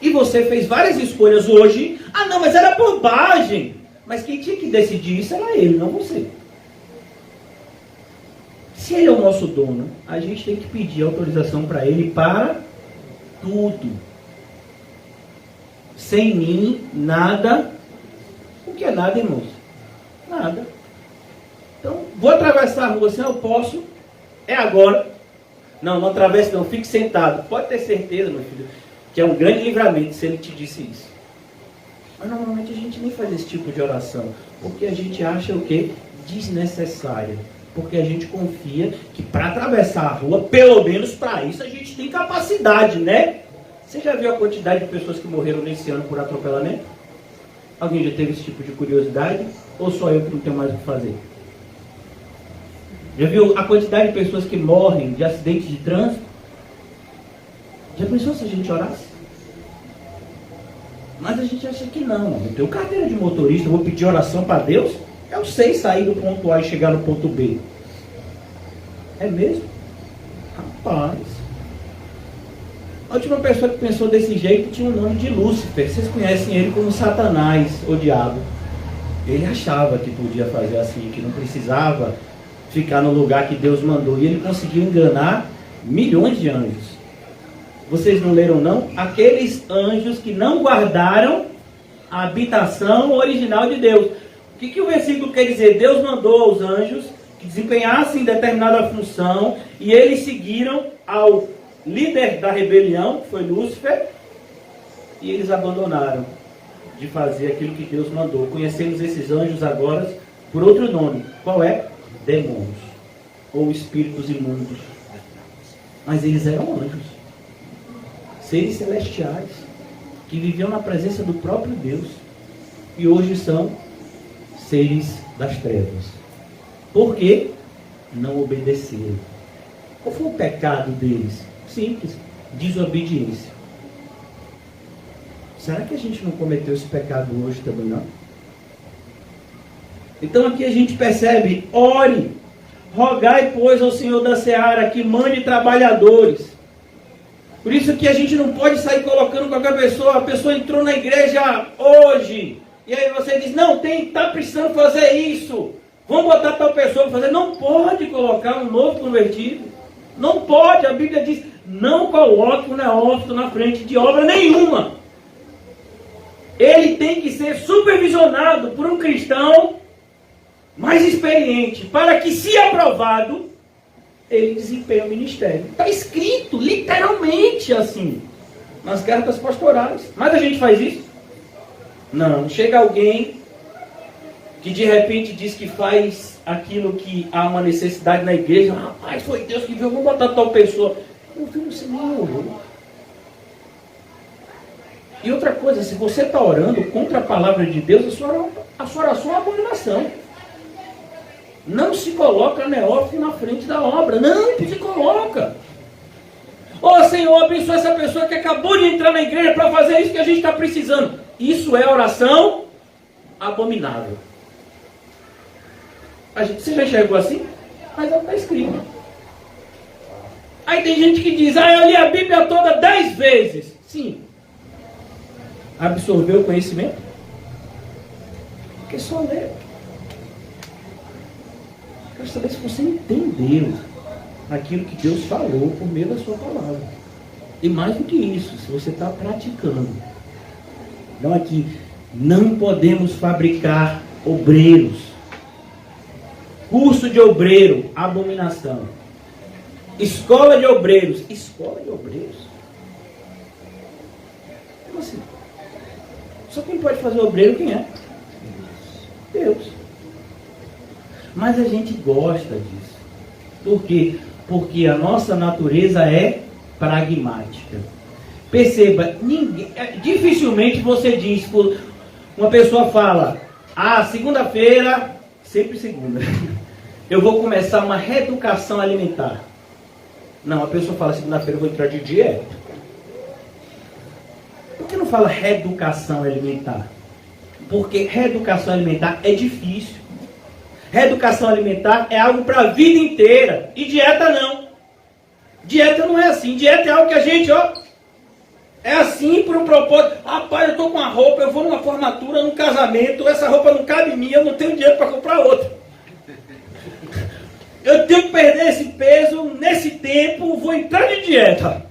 E você fez várias escolhas hoje. Ah não, mas era bobagem. Mas quem tinha que decidir isso era Ele, não você. Se Ele é o nosso dono, a gente tem que pedir autorização para Ele para tudo. Sem mim, nada. O que é nada, irmãos? Nada. Então, vou atravessar a rua assim, eu posso. É agora. Não, não atravesse não, fique sentado. Pode ter certeza, meu filho, que é um grande livramento se Ele te disse isso. Mas normalmente a gente nem faz esse tipo de oração. Porque a gente acha o quê? Desnecessária. Porque a gente confia que para atravessar a rua, pelo menos para isso, a gente tem capacidade, né? Você já viu a quantidade de pessoas que morreram nesse ano por atropelamento? Alguém já teve esse tipo de curiosidade? Ou só eu que não tenho mais o que fazer? Já viu a quantidade de pessoas que morrem de acidentes de trânsito? Já pensou se a gente orasse? Mas a gente acha que não. Eu tenho carteira de motorista, eu vou pedir oração para Deus? Eu sei sair do ponto A e chegar no ponto B. É mesmo? Rapaz. A última pessoa que pensou desse jeito tinha o nome de Lúcifer. Vocês conhecem ele como Satanás, o diabo. Ele achava que podia fazer assim, que não precisava ficar no lugar que Deus mandou. E ele conseguiu enganar milhões de anjos. Vocês não leram não? Aqueles anjos que não guardaram a habitação original de Deus. O que o versículo quer dizer? Deus mandou os anjos que desempenhassem determinada função e eles seguiram ao líder da rebelião, que foi Lúcifer, e eles abandonaram de fazer aquilo que Deus mandou. Conhecemos esses anjos agora por outro nome. Qual é? Demônios, ou espíritos imundos. Mas eles eram anjos, seres celestiais, que viviam na presença do próprio Deus, e hoje são seres das trevas. Por quê? Não obedeceram. Qual foi o pecado deles? Simples, desobediência. Será que a gente não cometeu esse pecado hoje também, não? Então aqui a gente percebe, ore, rogai, pois, ao Senhor da Seara que mande trabalhadores. Por isso que a gente não pode sair colocando qualquer pessoa. A pessoa entrou na igreja hoje, e aí você diz, não, está precisando fazer isso. Vamos botar tal pessoa para fazer. Não pode colocar um novo convertido. Não pode, a Bíblia diz, não coloque um neófito na frente de obra nenhuma. Ele tem que ser supervisionado por um cristão mais experiente, para que, se aprovado, ele desempenhe o ministério. Está escrito, literalmente assim, nas cartas pastorais. Mas a gente faz isso? Não. Chega alguém que de repente diz que faz aquilo que há uma necessidade na igreja. Rapaz, foi Deus que viu, vamos botar tal pessoa. Meu filho, você nem orou. E outra coisa, se você está orando contra a palavra de Deus, a sua oração é uma abominação. Não se coloca neófito na frente da obra. Não se coloca. Ó Senhor, abençoa essa pessoa que acabou de entrar na igreja para fazer isso que a gente está precisando. Isso é oração abominável. Você já enxergou assim? Mas não está escrito. Aí tem gente que diz, eu li a Bíblia toda 10 vezes. Sim. Absorveu o conhecimento? Porque só ler. Quero saber se você entendeu aquilo que Deus falou por meio da sua palavra. E mais do que isso, se você está praticando. Então aqui, não podemos fabricar obreiros. Curso de obreiro, abominação. Escola de obreiros. Escola de obreiros? Como assim? Só quem pode fazer obreiro, quem é? Deus. Mas a gente gosta disso. Por quê? Porque a nossa natureza é pragmática. Perceba, dificilmente você diz, uma pessoa fala, Segunda-feira, sempre segunda, eu vou começar uma reeducação alimentar. Não, a pessoa fala, segunda-feira eu vou entrar de dieta. Por que não fala reeducação alimentar? Porque reeducação alimentar é difícil. Reeducação alimentar é algo para a vida inteira. E dieta não. Dieta não é assim. Dieta é algo que a gente, é assim por um propósito. Rapaz, eu estou com uma roupa, eu vou numa formatura, num casamento, essa roupa não cabe em mim, eu não tenho dinheiro para comprar outra. Eu tenho que perder esse peso nesse tempo, vou entrar de dieta.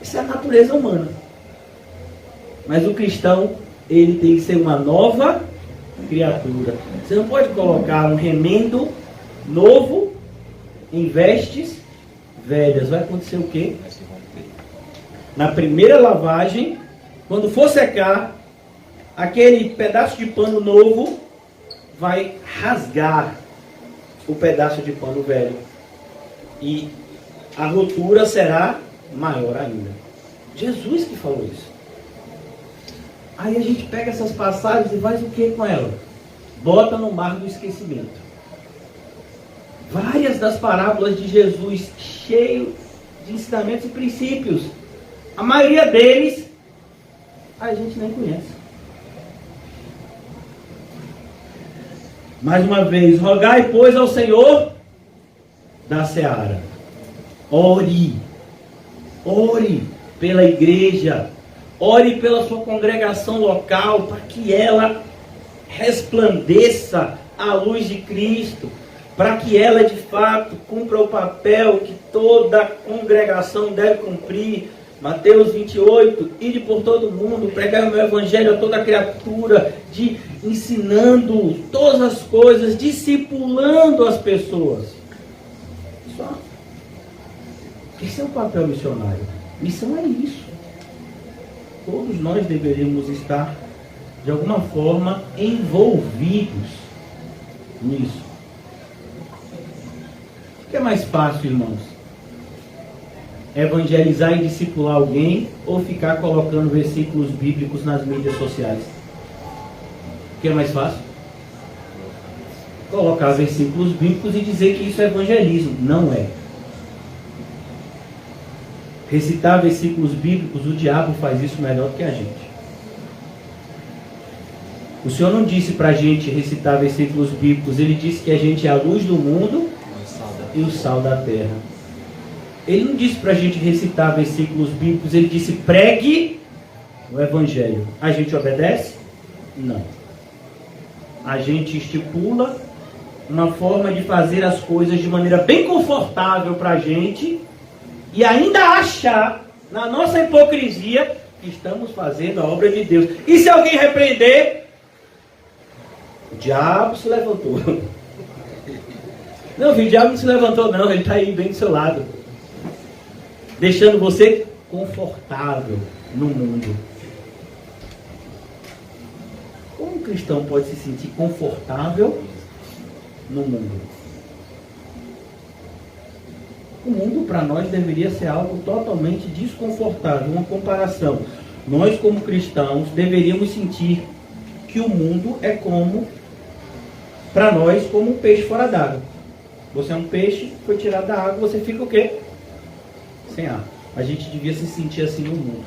Isso é a natureza humana. Mas o cristão, ele tem que ser uma nova criatura. Você não pode colocar um remendo novo em vestes velhas. Vai acontecer o quê? Na primeira lavagem, quando for secar, aquele pedaço de pano novo vai rasgar o pedaço de pano velho. E a rotura será maior ainda. Jesus que falou isso. Aí a gente pega essas passagens e faz o que com ela? Bota no mar do esquecimento. Várias das parábolas de Jesus, cheio de ensinamentos e princípios. A maioria deles, a gente nem conhece. Mais uma vez, rogai, pois, ao Senhor da seara. Ore pela igreja. Ore pela sua congregação local, para que ela resplandeça a luz de Cristo, para que ela de fato cumpra o papel que toda congregação deve cumprir. Mateus 28, ide por todo mundo, pregai o meu evangelho a toda criatura, ensinando todas as coisas, discipulando as pessoas. Só. Esse é o papel missionário. Missão é isso. Todos nós deveríamos estar, de alguma forma, envolvidos nisso. O que é mais fácil, irmãos? Evangelizar e discipular alguém ou ficar colocando versículos bíblicos nas mídias sociais? O que é mais fácil? Colocar versículos bíblicos e dizer que isso é evangelismo. Não é. Recitar versículos bíblicos, o diabo faz isso melhor do que a gente. O Senhor não disse para a gente recitar versículos bíblicos, Ele disse que a gente é a luz do mundo e o sal da terra. Ele não disse para a gente recitar versículos bíblicos, Ele disse pregue o evangelho. A gente obedece? Não. A gente estipula uma forma de fazer as coisas de maneira bem confortável para a gente e ainda achar, na nossa hipocrisia, que estamos fazendo a obra de Deus. E se alguém repreender, o diabo se levantou. Não, filho, o diabo não se levantou não, ele está aí bem do seu lado, deixando você confortável no mundo. Como um cristão pode se sentir confortável no mundo? O mundo para nós deveria ser algo totalmente desconfortável. Uma comparação. Nós como cristãos deveríamos sentir que o mundo é como, para nós, como um peixe fora d'água. Você é um peixe, foi tirado da água, você fica o quê? Sem ar. A gente devia se sentir assim no mundo.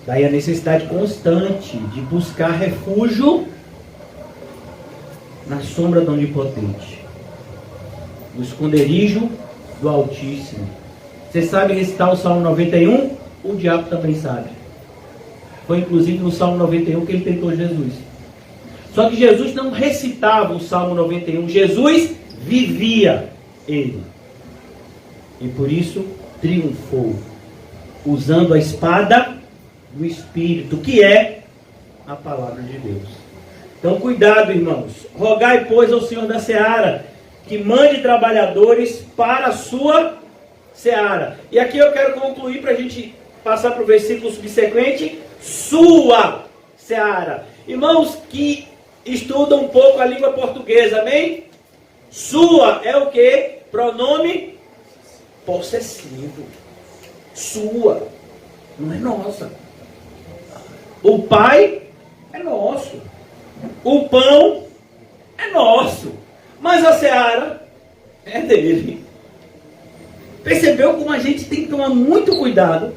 Daí a necessidade constante de buscar refúgio na sombra do Onipotente, no esconderijo do Altíssimo. Você sabe recitar o Salmo 91? O diabo também sabe. Foi inclusive no Salmo 91 que ele tentou Jesus. Só que Jesus não recitava o Salmo 91, Jesus vivia ele. E por isso triunfou, usando a espada do Espírito, que é a palavra de Deus. Então cuidado, irmãos. Rogai, pois, ao Senhor da seara, que mande trabalhadores para a sua seara. E aqui eu quero concluir para a gente passar para o versículo subsequente. Sua seara. Irmãos que estudam um pouco a língua portuguesa, amém? Sua é o que? Pronome possessivo. Sua. Não é nossa. O pai é nosso. O pão é nosso. Mas a seara é dele. Percebeu como a gente tem que tomar muito cuidado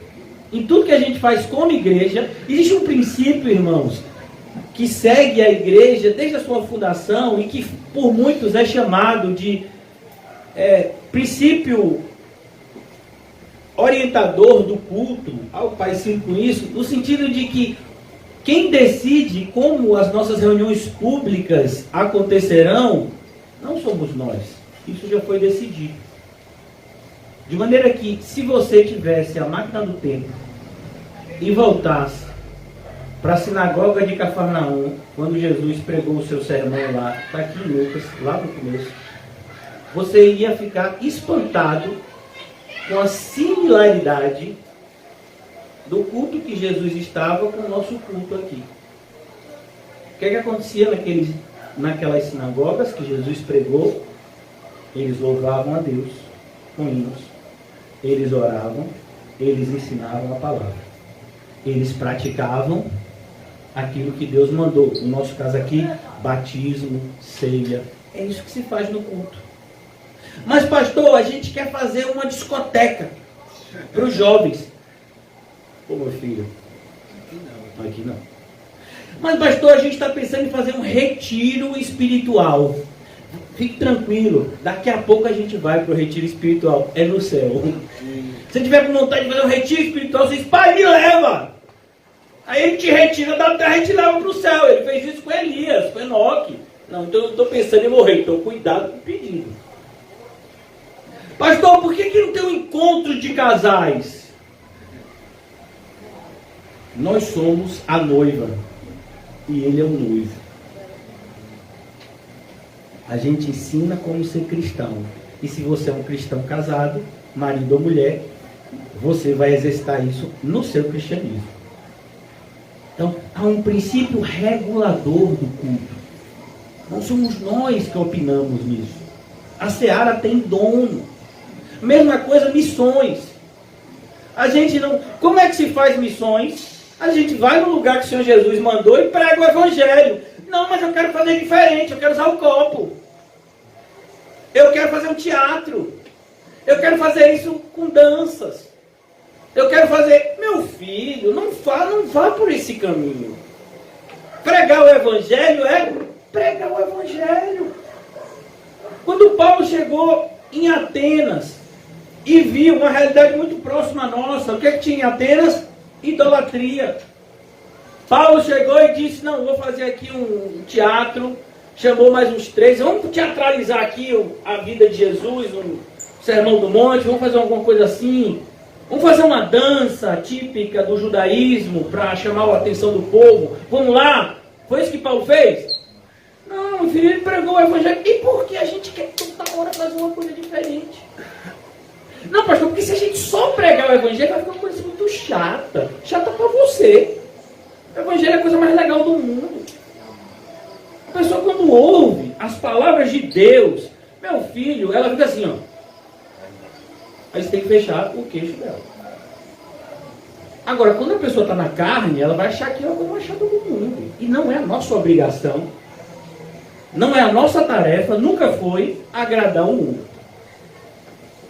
em tudo que a gente faz como igreja? Existe um princípio, irmãos, que segue a igreja desde a sua fundação e que por muitos é chamado de princípio orientador do culto, algo parecido com isso, no sentido de que quem decide como as nossas reuniões públicas acontecerão não somos nós. Isso já foi decidido. De maneira que, se você tivesse a máquina do tempo e voltasse para a sinagoga de Cafarnaum, quando Jesus pregou o seu sermão lá, está aqui em Lucas, lá no começo, você ia ficar espantado com a similaridade do culto que Jesus estava com o nosso culto aqui. O que é que acontecia naquelas sinagogas que Jesus pregou? Eles louvavam a Deus com hinos, eles oravam, eles ensinavam a palavra, eles praticavam aquilo que Deus mandou. No nosso caso aqui, batismo, ceia, é isso que se faz no culto. Mas pastor, a gente quer fazer uma discoteca para os jovens. Pô, meu filho, aqui não. Mas pastor, a gente está pensando em fazer um retiro espiritual. Fique tranquilo, daqui a pouco a gente vai para o retiro espiritual, é no céu. Se tiver com vontade de fazer um retiro espiritual, você diz, pai, me leva. Aí ele te retira da terra e te leva para o céu. Ele fez isso com Elias, com Enoque. Não, então eu não estou pensando em morrer, então cuidado com o pedido. Pastor, por que não tem um encontro de casais? Nós somos a noiva e ele é o noivo. A gente ensina como ser cristão. E se você é um cristão casado, marido ou mulher, você vai exercitar isso no seu cristianismo. Então, há um princípio regulador do culto. Não somos nós que opinamos nisso. A seara tem dono. Mesma coisa, missões. A gente não... Como é que se faz missões? A gente vai no lugar que o Senhor Jesus mandou e prega o evangelho. Não, mas eu quero fazer diferente, eu quero usar o copo. Eu quero fazer um teatro. Eu quero fazer isso com danças. Eu quero fazer... Meu filho, não vá por esse caminho. Pregar o evangelho é pregar o evangelho. Quando Paulo chegou em Atenas e viu uma realidade muito próxima à nossa, o que tinha em Atenas? Idolatria. Paulo chegou e disse, não, vou fazer aqui um teatro, chamou mais uns 3, vamos teatralizar aqui a vida de Jesus, um sermão do monte, vamos fazer alguma coisa assim, vamos fazer uma dança típica do judaísmo para chamar a atenção do povo, vamos lá, foi isso que Paulo fez? Não, meu filho, ele pregou o evangelho, e por que a gente quer toda hora fazer uma coisa diferente? Não, pastor, porque se a gente só pregar o evangelho, vai ficar uma coisa muito chata. Chata para você. O evangelho é a coisa mais legal do mundo. A pessoa quando ouve as palavras de Deus, meu filho, ela fica assim, ó. Aí você tem que fechar o queixo dela. Agora, quando a pessoa está na carne, ela vai achar que é uma coisa mais chata do mundo. E não é a nossa obrigação, não é a nossa tarefa, nunca foi agradar o mundo.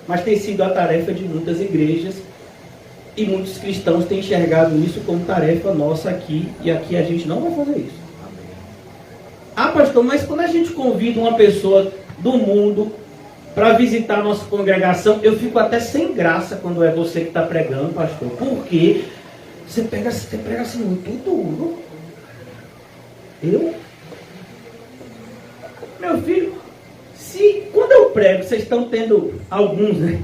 Mas tem sido a tarefa de muitas igrejas e muitos cristãos têm enxergado isso como tarefa nossa aqui, e aqui a gente não vai fazer isso. Ah, pastor, mas quando a gente convida uma pessoa do mundo para visitar a nossa congregação, eu fico até sem graça quando é você que está pregando, pastor, porque você prega assim muito duro. Meu filho, se quando eu prego, vocês estão tendo alguns, né?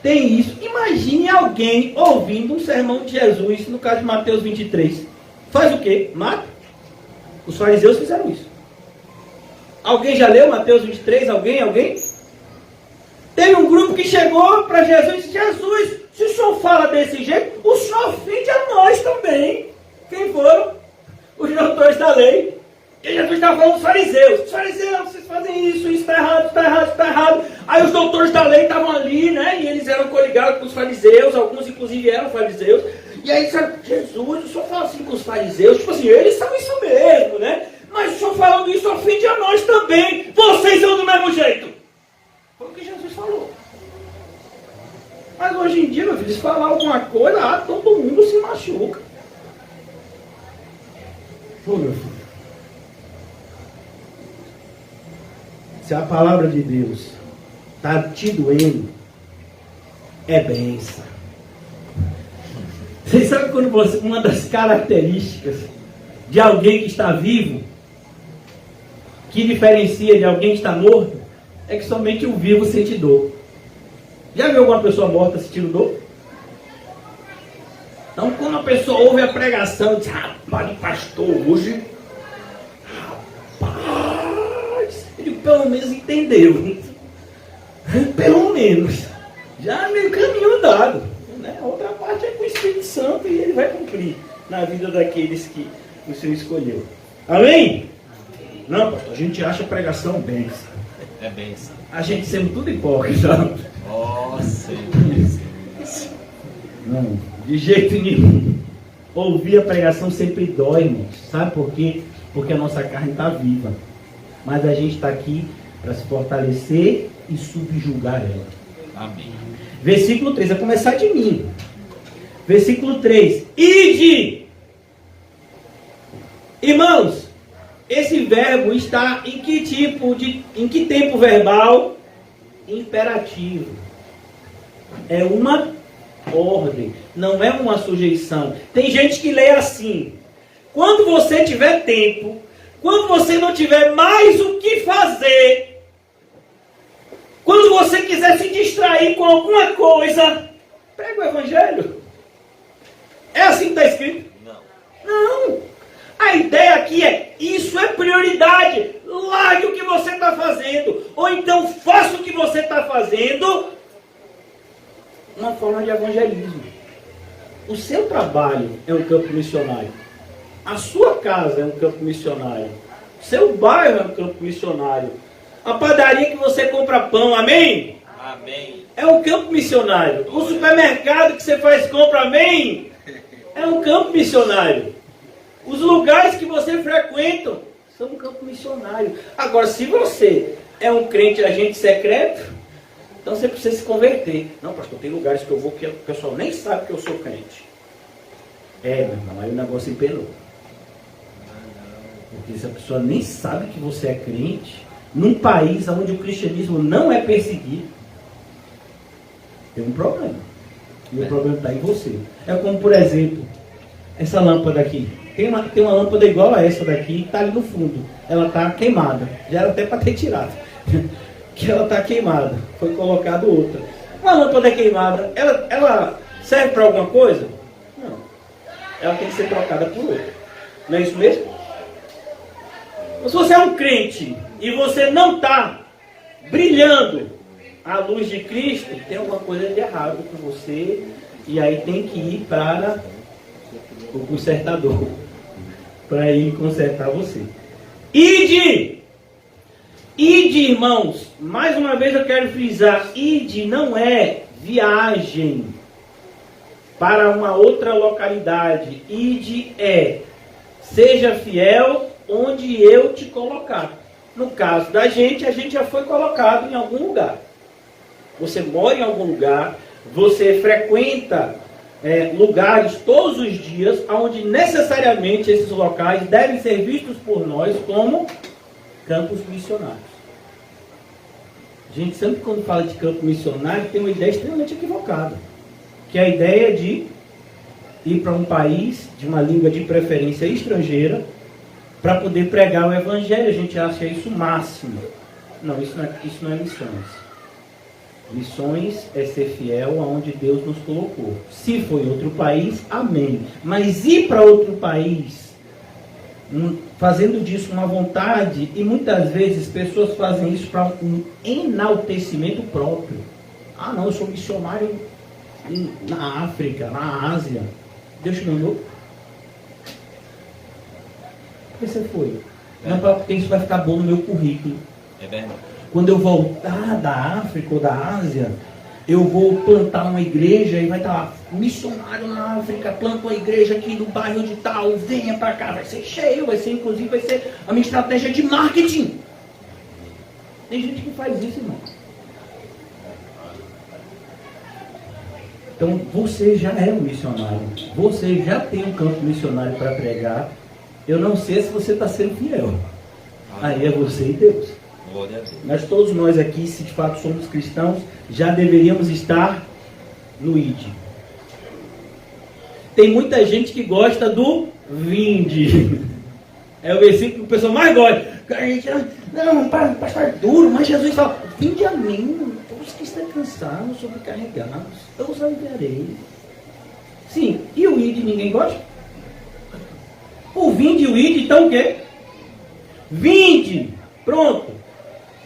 Tem isso. Imagine alguém ouvindo um sermão de Jesus, no caso de Mateus 23. Faz o quê? Mata. Os fariseus fizeram isso. Alguém já leu Mateus 23? Alguém? Teve um grupo que chegou para Jesus e disse, Jesus, se o senhor fala desse jeito, o senhor ofende a nós também. Quem foram? Os doutores da lei. E Jesus estava falando dos fariseus. Os fariseus, vocês fazem isso está errado. Aí os doutores da lei estavam ali, né? E eles eram coligados com os fariseus, alguns inclusive eram fariseus. E aí, sabe, Jesus, o senhor fala assim com os fariseus, tipo assim, eles são isso mesmo, né? Mas o senhor falando isso ofende a nós também. Vocês são do mesmo jeito. Foi o que Jesus falou. Mas hoje em dia, meu filho, se falar alguma coisa, todo mundo se machuca. Ô, meu filho. Se a palavra de Deus está te doendo, é bênção. Vocês sabem quando uma das características de alguém que está vivo, que diferencia de alguém que está morto, é que somente o vivo sente dor. Já viu alguma pessoa morta sentindo dor? Então, quando a pessoa ouve a pregação, diz, rapaz, pastor, hoje, rapaz, ele pelo menos entendeu. Pelo menos. Já meio caminho andado. Né? A outra parte é com o Espírito Santo e ele vai cumprir na vida daqueles que o Senhor escolheu. Amém? Não, pastor, a gente acha a pregação bênção. É bênção. A gente sendo tudo hipócrita. Nossa, não, de jeito nenhum. Ouvir a pregação sempre dói, irmãos. Sabe por quê? Porque a nossa carne está viva. Mas a gente está aqui para se fortalecer e subjugar ela. Amém. Versículo 3, vai começar de mim. Versículo 3. Ide! Irmãos, esse verbo está em que tempo verbal? Imperativo. É uma ordem, não é uma sujeição. Tem gente que lê assim: quando você tiver tempo, quando você não tiver mais o que fazer, quando você quiser se distrair com alguma coisa, prega o evangelho. É assim que está escrito? Não. A ideia aqui é, isso é prioridade. Largue o que você está fazendo. Ou então faça o que você está fazendo. Uma forma de evangelismo. O seu trabalho é um campo missionário. A sua casa é um campo missionário. O seu bairro é um campo missionário. A padaria que você compra pão, amém? Amém. É um campo missionário. O supermercado que você faz compra, amém? É um campo missionário. Os lugares que você frequenta são um campo missionário. Agora, se você é um crente agente secreto, então você precisa se converter. Não, pastor, tem lugares que eu vou que o pessoal nem sabe que eu sou crente. Meu irmão, aí o negócio empenou. Porque se a pessoa nem sabe que você é crente, num país onde o cristianismo não é perseguido, tem um problema. E o problema está em você. É como, por exemplo, essa lâmpada aqui. Tem uma lâmpada igual a essa daqui, que está ali no fundo. Ela está queimada. Já era até para ter tirado. Que ela está queimada. Foi colocado outra. Uma lâmpada queimada, ela serve para alguma coisa? Não. Ela tem que ser trocada por outra. Não é isso mesmo? Mas se você é um crente e você não está brilhando à luz de Cristo, tem alguma coisa de errado com você. E aí tem que ir para o consertador. Para ele consertar você. Ide, irmãos, mais uma vez eu quero frisar, ide não é viagem para uma outra localidade. Ide é, seja fiel onde eu te colocar. No caso da gente, a gente já foi colocado em algum lugar. Você mora em algum lugar, você frequenta lugares todos os dias, onde necessariamente esses locais devem ser vistos por nós como campos missionários. Gente, sempre quando fala de campo missionário, tem uma ideia extremamente equivocada, que é a ideia de ir para um país de uma língua de preferência estrangeira para poder pregar o evangelho. A gente acha isso o máximo. Não, isso não é missões. Missões é ser fiel aonde Deus nos colocou. Se for em outro país, amém. Mas ir para outro país, fazendo disso uma vontade, e muitas vezes pessoas fazem isso para um enaltecimento próprio. Ah, não, eu sou missionário na África, na Ásia. Deus te mandou? Por que você foi? Não, porque isso vai ficar bom no meu currículo. É verdade. Quando eu voltar da África ou da Ásia, eu vou plantar uma igreja e vai estar missionário na África, planta uma igreja aqui no bairro de tal, venha para cá, vai ser cheio, inclusive vai ser a minha estratégia de marketing. Tem gente que faz isso, irmão. Então você já é um missionário, você já tem um campo missionário para pregar. Eu não sei se você está sendo fiel. Aí é você e Deus. Glória a Deus. Mas todos nós aqui, se de fato somos cristãos, já deveríamos estar no ID. Tem muita gente que gosta do vinde. É o versículo que o pessoal mais gosta. A gente, não, pastor duro, mas Jesus fala, vinde a mim, todos que estão cansados, sobrecarregados, eu os aliviarei. Sim, e o ID ninguém gosta? O vinde e o ID, então o quê? Vinde, pronto.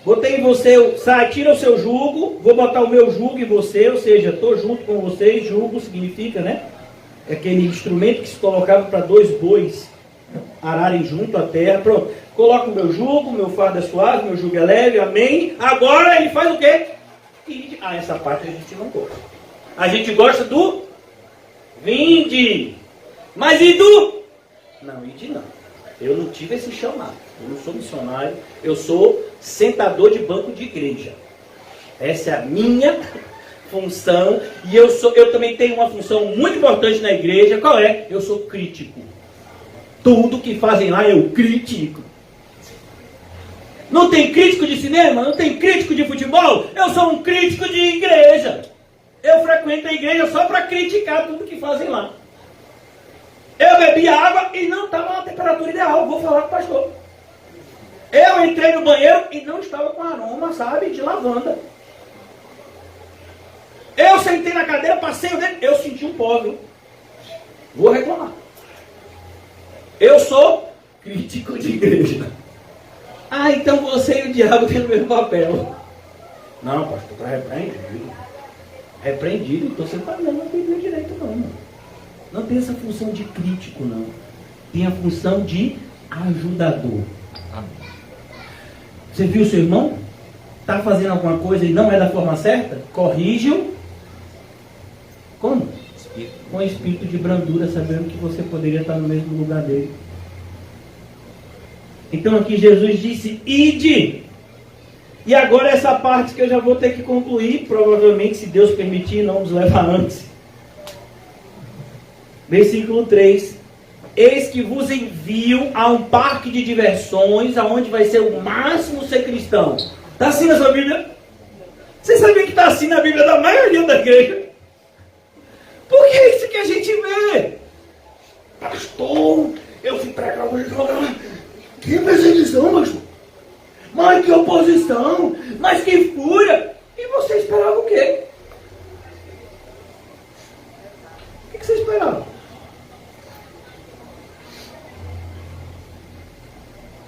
Botei em você, sai, tira o seu jugo, vou botar o meu jugo em você, ou seja, estou junto com vocês. Jugo significa, né? É aquele instrumento que se colocava para dois bois ararem junto à terra. Pronto, coloca o meu jugo, meu fardo é suave, meu jugo é leve, amém. Agora ele faz o quê? Essa parte a gente não gosta. A gente gosta do vinde. Mas e do? Não, ide não. Eu não tive esse chamado. Eu não sou missionário. Eu sou sentador de banco de igreja. Essa é a minha função. E eu também tenho uma função muito importante na igreja. Qual é? Eu sou crítico. Tudo que fazem lá eu critico. Não tem crítico de cinema? Não tem crítico de futebol? Eu sou um crítico de igreja. Eu frequento a igreja só para criticar tudo que fazem lá. Eu bebi água e não estava na temperatura ideal. Vou falar com o pastor. Eu entrei no banheiro e não estava com aroma, sabe, de lavanda. Eu sentei na cadeira, passei o dedo, eu senti um pó, viu? Vou reclamar. Eu sou crítico de igreja. Ah, então você e o diabo têm o mesmo papel. Não, pastor, está repreendido. Repreendido, então você está lendo a Bíblia direito, não, mano. Não tem essa função de crítico, não. Tem a função de ajudador. Amém. Você viu seu irmão? Está fazendo alguma coisa e não é da forma certa? Corrige-o. Como? Com espírito de brandura, sabendo que você poderia estar no mesmo lugar dele. Então aqui Jesus disse, ide. E agora essa parte que eu já vou ter que concluir, provavelmente, se Deus permitir, não nos leva antes. Versículo 3. Eis que vos envio a um parque de diversões, aonde vai ser o máximo ser cristão. Está assim na sua Bíblia? Você sabia que está assim na Bíblia da maioria da igreja? Porque é isso que a gente vê. Pastor, eu fui pregar hoje. Que perseguição, pastor. Mas que oposição. Mas que fúria. E você esperava o quê? O que você esperava?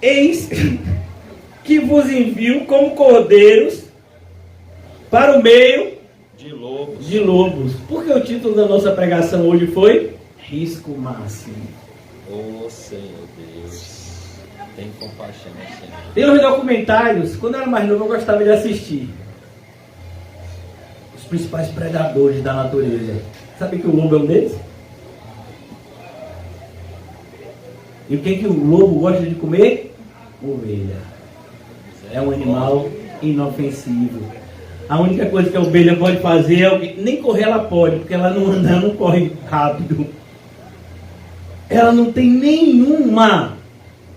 Eis que vos envio como cordeiros para o meio de lobos. Porque o título da nossa pregação hoje foi Risco Máximo. Oh Senhor Deus, tem compaixão, Senhor. Tem uns documentários, quando eu era mais novo eu gostava de assistir. Os principais predadores da natureza. Sabe que o lobo é um deles? E o que o lobo gosta de comer? Ovelha. É um animal inofensivo. A única coisa que a ovelha pode fazer é nem correr ela pode, porque ela não anda, não corre rápido. Ela não tem nenhuma.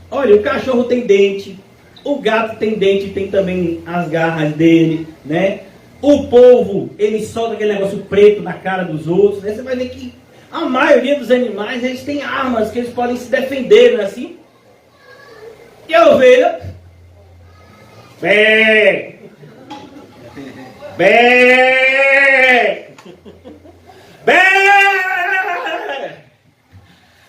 Olha, o cachorro tem dente, o gato tem dente, tem também as garras dele, né? O polvo, ele solta aquele negócio preto na cara dos outros, né? Você vai ver que a maioria dos animais, eles têm armas que eles podem se defender, não é assim? E a ovelha? Bé! Bé! Bé!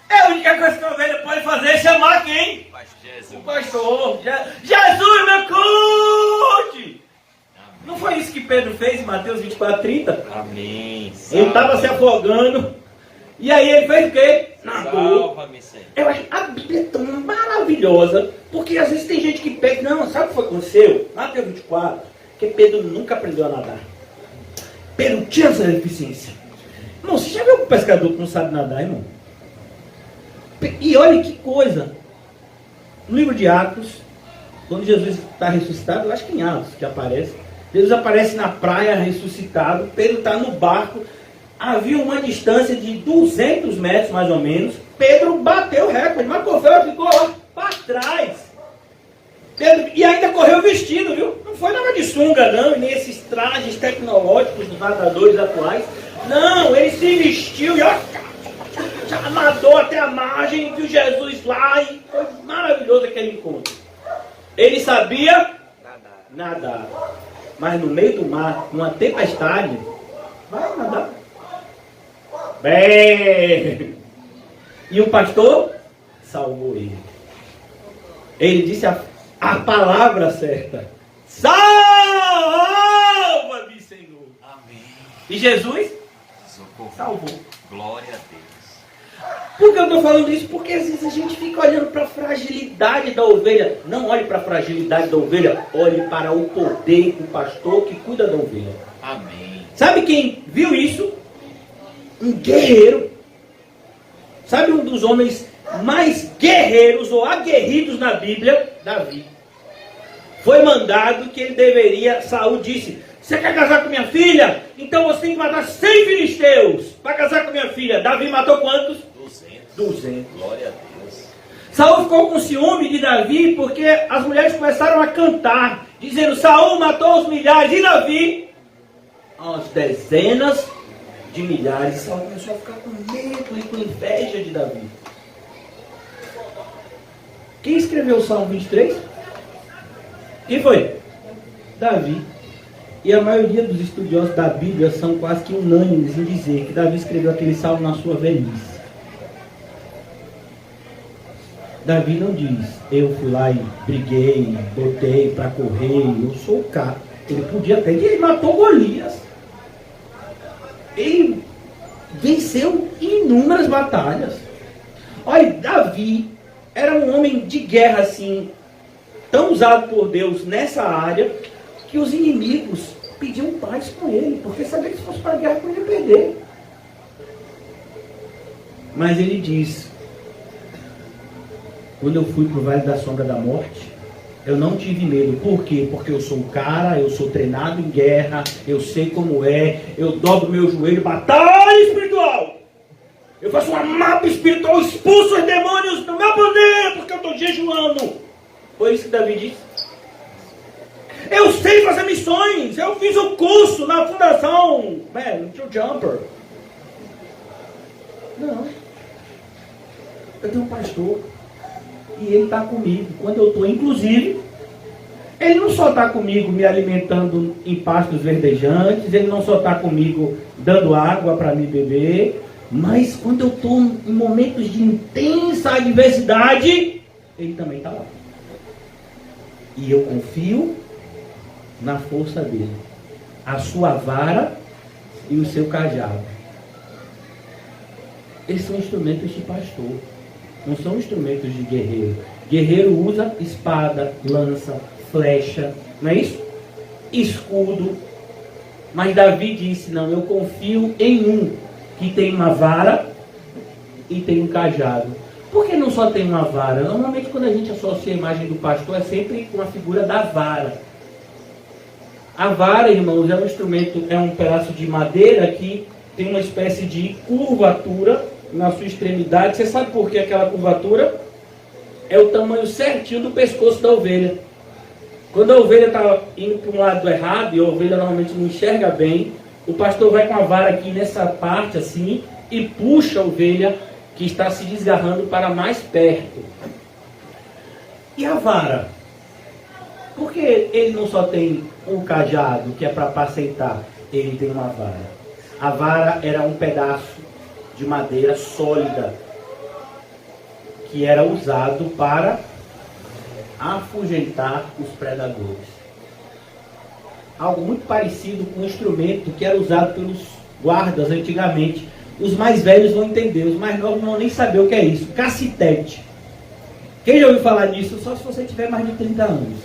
É a única coisa que a ovelha pode fazer é chamar quem? Jesus. O pastor. Jesus, me cuide! Não foi isso que Pedro fez em Mateus 24:30? Amém. Ele estava se afogando. E aí ele fez o quê? Nadou. Salva-me, Senhor. Eu acho a Bíblia é tão maravilhosa, porque às vezes tem gente que pega, não, sabe o que foi que aconteceu? Mateus 24, que Pedro nunca aprendeu a nadar. Pedro tinha essa deficiência. Irmão, você já viu um pescador que não sabe nadar, irmão? E olha que coisa. No livro de Atos, quando Jesus está ressuscitado, eu acho que em Atos que aparece. Jesus aparece na praia ressuscitado. Pedro está no barco. Havia uma distância de 200 metros mais ou menos. Pedro bateu o recorde, mas correu, ficou lá para trás. Pedro, e ainda correu vestido, viu? Não foi nada de sunga, não, e nem esses trajes tecnológicos dos nadadores atuais. Não, ele se vestiu e ó, já nadou até a margem, viu Jesus lá e foi maravilhoso aquele encontro. Ele sabia nadar, mas no meio do mar, numa tempestade, vai nadar. Bem, e o pastor salvou ele. Ele disse a palavra certa: salva-me, Senhor. Amém. E Jesus Socorro. salvou. Glória a Deus. Por que eu estou falando isso? Porque às vezes a gente fica olhando para a fragilidade da ovelha. Não olhe para a fragilidade da ovelha, olhe para o poder do pastor que cuida da ovelha. Amém. Sabe quem viu isso? Um guerreiro. Sabe um dos homens mais guerreiros ou aguerridos na Bíblia? Davi. Foi mandado que ele deveria, Saul disse: você quer casar com minha filha? Então você tem que matar 100 filisteus para casar com minha filha. Davi matou quantos? 200. Glória a Deus. Saul ficou com ciúme de Davi porque as mulheres começaram a cantar, dizendo: Saul matou os milhares e Davi as dezenas de milhares. Saul começou a ficar com medo e com inveja de Davi. Quem escreveu o Salmo 23? Quem foi? Davi. E a maioria dos estudiosos da Bíblia são quase que unânimes em dizer que Davi escreveu aquele salmo na sua velhice. Davi não diz: eu fui lá e briguei, botei para correr, eu sou o cara. Ele podia até que ele matou Golias. Ele venceu inúmeras batalhas. Olha, Davi era um homem de guerra assim, tão usado por Deus nessa área, que os inimigos pediam paz com ele, porque sabia que se fosse para a guerra podia perder. Mas ele diz: quando eu fui para o vale da sombra da morte, eu não tive medo. Por quê? Porque eu sou um cara, eu sou treinado em guerra, eu sei como é, eu dobro meu joelho, batalha espiritual. Eu faço uma mapa espiritual, expulso os demônios do meu poder, porque eu estou jejuando. Foi isso que Davi disse. Eu sei fazer missões, eu fiz o curso na fundação, True Jumper. Não. Eu tenho um pastor. E ele está comigo quando eu estou. Inclusive, ele não só está comigo me alimentando em pastos verdejantes, ele não só está comigo dando água para me beber, mas quando eu estou em momentos de intensa adversidade, ele também está lá. E eu confio na força dele, a sua vara e o seu cajado. Esses são instrumentos de pastor. Não são instrumentos de guerreiro. Guerreiro usa espada, lança, flecha, não é isso? Escudo. Mas Davi disse: não, eu confio em um que tem uma vara e tem um cajado. Por que não só tem uma vara? Normalmente quando a gente associa a imagem do pastor é sempre com a figura da vara. A vara, irmãos, é um instrumento, é um pedaço de madeira que tem uma espécie de curvatura na sua extremidade. Você sabe por que aquela curvatura? É o tamanho certinho do pescoço da ovelha. Quando a ovelha está indo para um lado errado, e a ovelha normalmente não enxerga bem, o pastor vai com a vara aqui nessa parte assim, e puxa a ovelha que está se desgarrando para mais perto. E a vara? Por que ele não só tem um cajado, que é para apacentar? Ele tem uma vara. A vara era um pedaço de madeira sólida, que era usado para afugentar os predadores. Algo muito parecido com um instrumento que era usado pelos guardas antigamente. Os mais velhos vão entender, os mais novos não vão nem saber o que é isso. Cacitete. Quem já ouviu falar disso? Só se você tiver mais de 30 anos.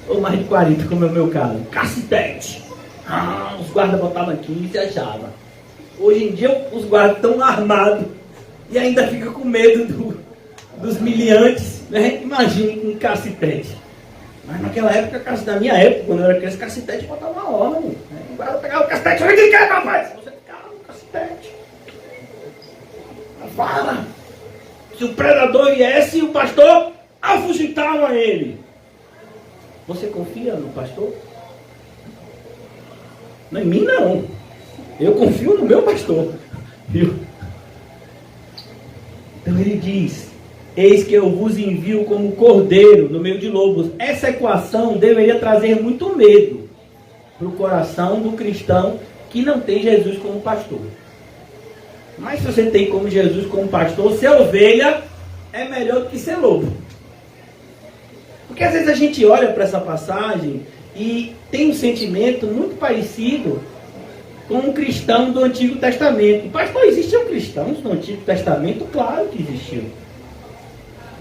Ou mais de 40, como é o meu caso. Cacitete. Os guardas botavam aqui e se achavam. Hoje em dia os guardas estão armados e ainda fica com medo dos miliantes, né? Imagine com um cacetete. Mas naquela época, na minha época, quando eu era criança, cacetete botava uma ordem. Né? O guarda pegava o cacetete, olha o que quer, rapaz! Você ficava no cacetete. Fala! Se o predador viesse, o pastor afugentava ele. Você confia no pastor? Não, em mim não. Eu confio no meu pastor. Viu? Então ele diz: eis que eu vos envio como cordeiro no meio de lobos. Essa equação deveria trazer muito medo para o coração do cristão que não tem Jesus como pastor. Mas se você tem como Jesus como pastor, ser ovelha é melhor do que ser lobo. Porque às vezes a gente olha para essa passagem e tem um sentimento muito parecido com um cristão do Antigo Testamento. Pastor, existiam cristãos no Antigo Testamento? Claro que existiam.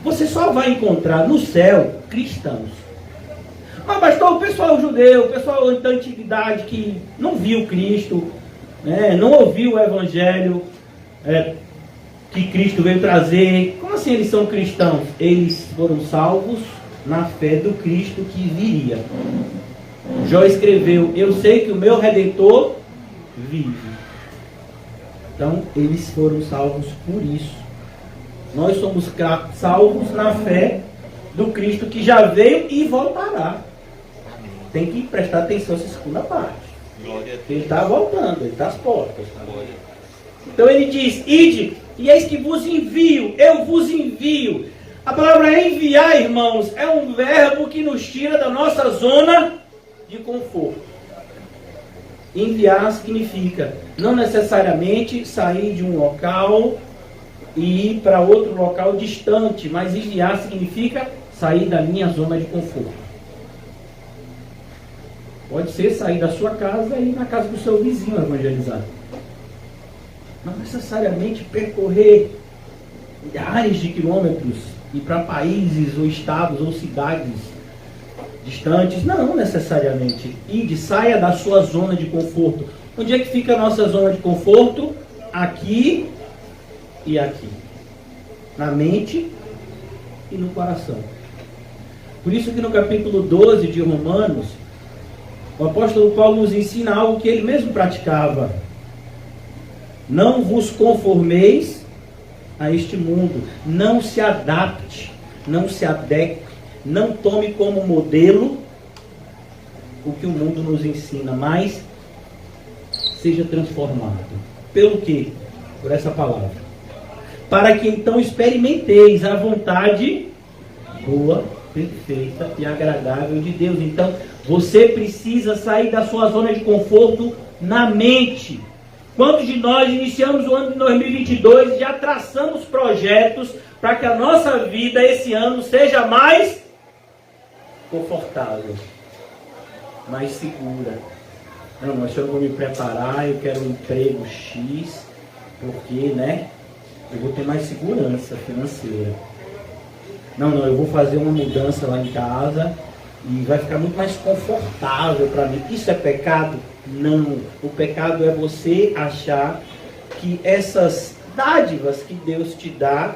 Você só vai encontrar no céu cristãos. Mas pastor, o pessoal judeu, o pessoal da antiguidade que não viu Cristo, né, não ouviu o Evangelho que Cristo veio trazer. Como assim eles são cristãos? Eles foram salvos na fé do Cristo que viria. Jó escreveu: eu sei que o meu Redentor vive. Então eles foram salvos por isso. Nós somos salvos na fé do Cristo que já veio e voltará. Tem que prestar atenção nessa segunda parte. Ele está voltando, ele está às portas. Então ele diz: ide, e eis que vos envio, eu vos envio. A palavra enviar, irmãos, é um verbo que nos tira da nossa zona de conforto. Enviar significa não necessariamente sair de um local e ir para outro local distante, mas enviar significa sair da minha zona de conforto. Pode ser sair da sua casa e ir na casa do seu vizinho evangelizar. Não necessariamente percorrer milhares de quilômetros e para países ou estados ou cidades distantes. Não necessariamente. Ide, saia da sua zona de conforto. Onde é que fica a nossa zona de conforto? Aqui e aqui. Na mente e no coração. Por isso que no capítulo 12 de Romanos, o apóstolo Paulo nos ensina algo que ele mesmo praticava. Não vos conformeis a este mundo. Não se adapte, não se adeque, não tome como modelo o que o mundo nos ensina, mas seja transformado. Pelo quê? Por essa palavra. Para que então experimenteis a vontade boa, perfeita e agradável de Deus. Então, você precisa sair da sua zona de conforto na mente. Quantos de nós iniciamos o ano de 2022 e já traçamos projetos para que a nossa vida esse ano seja mais confortável, mais segura? Não, mas se eu vou me preparar, eu quero um emprego X, porque, né, eu vou ter mais segurança financeira. Não, eu vou fazer uma mudança lá em casa e vai ficar muito mais confortável para mim. Isso é pecado? Não. O pecado é você achar que essas dádivas que Deus te dá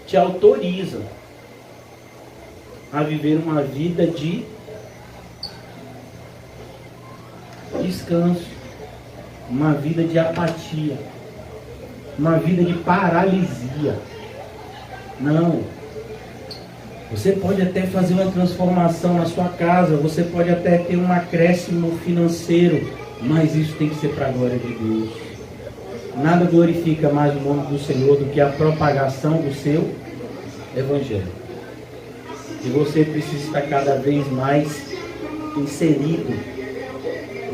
te autorizam a viver uma vida de descanso, uma vida de apatia, uma vida de paralisia. Não. Você pode até fazer uma transformação na sua casa, você pode até ter um acréscimo financeiro, mas isso tem que ser para a glória de Deus. Nada glorifica mais o nome do Senhor do que a propagação do seu Evangelho. E você precisa estar cada vez mais inserido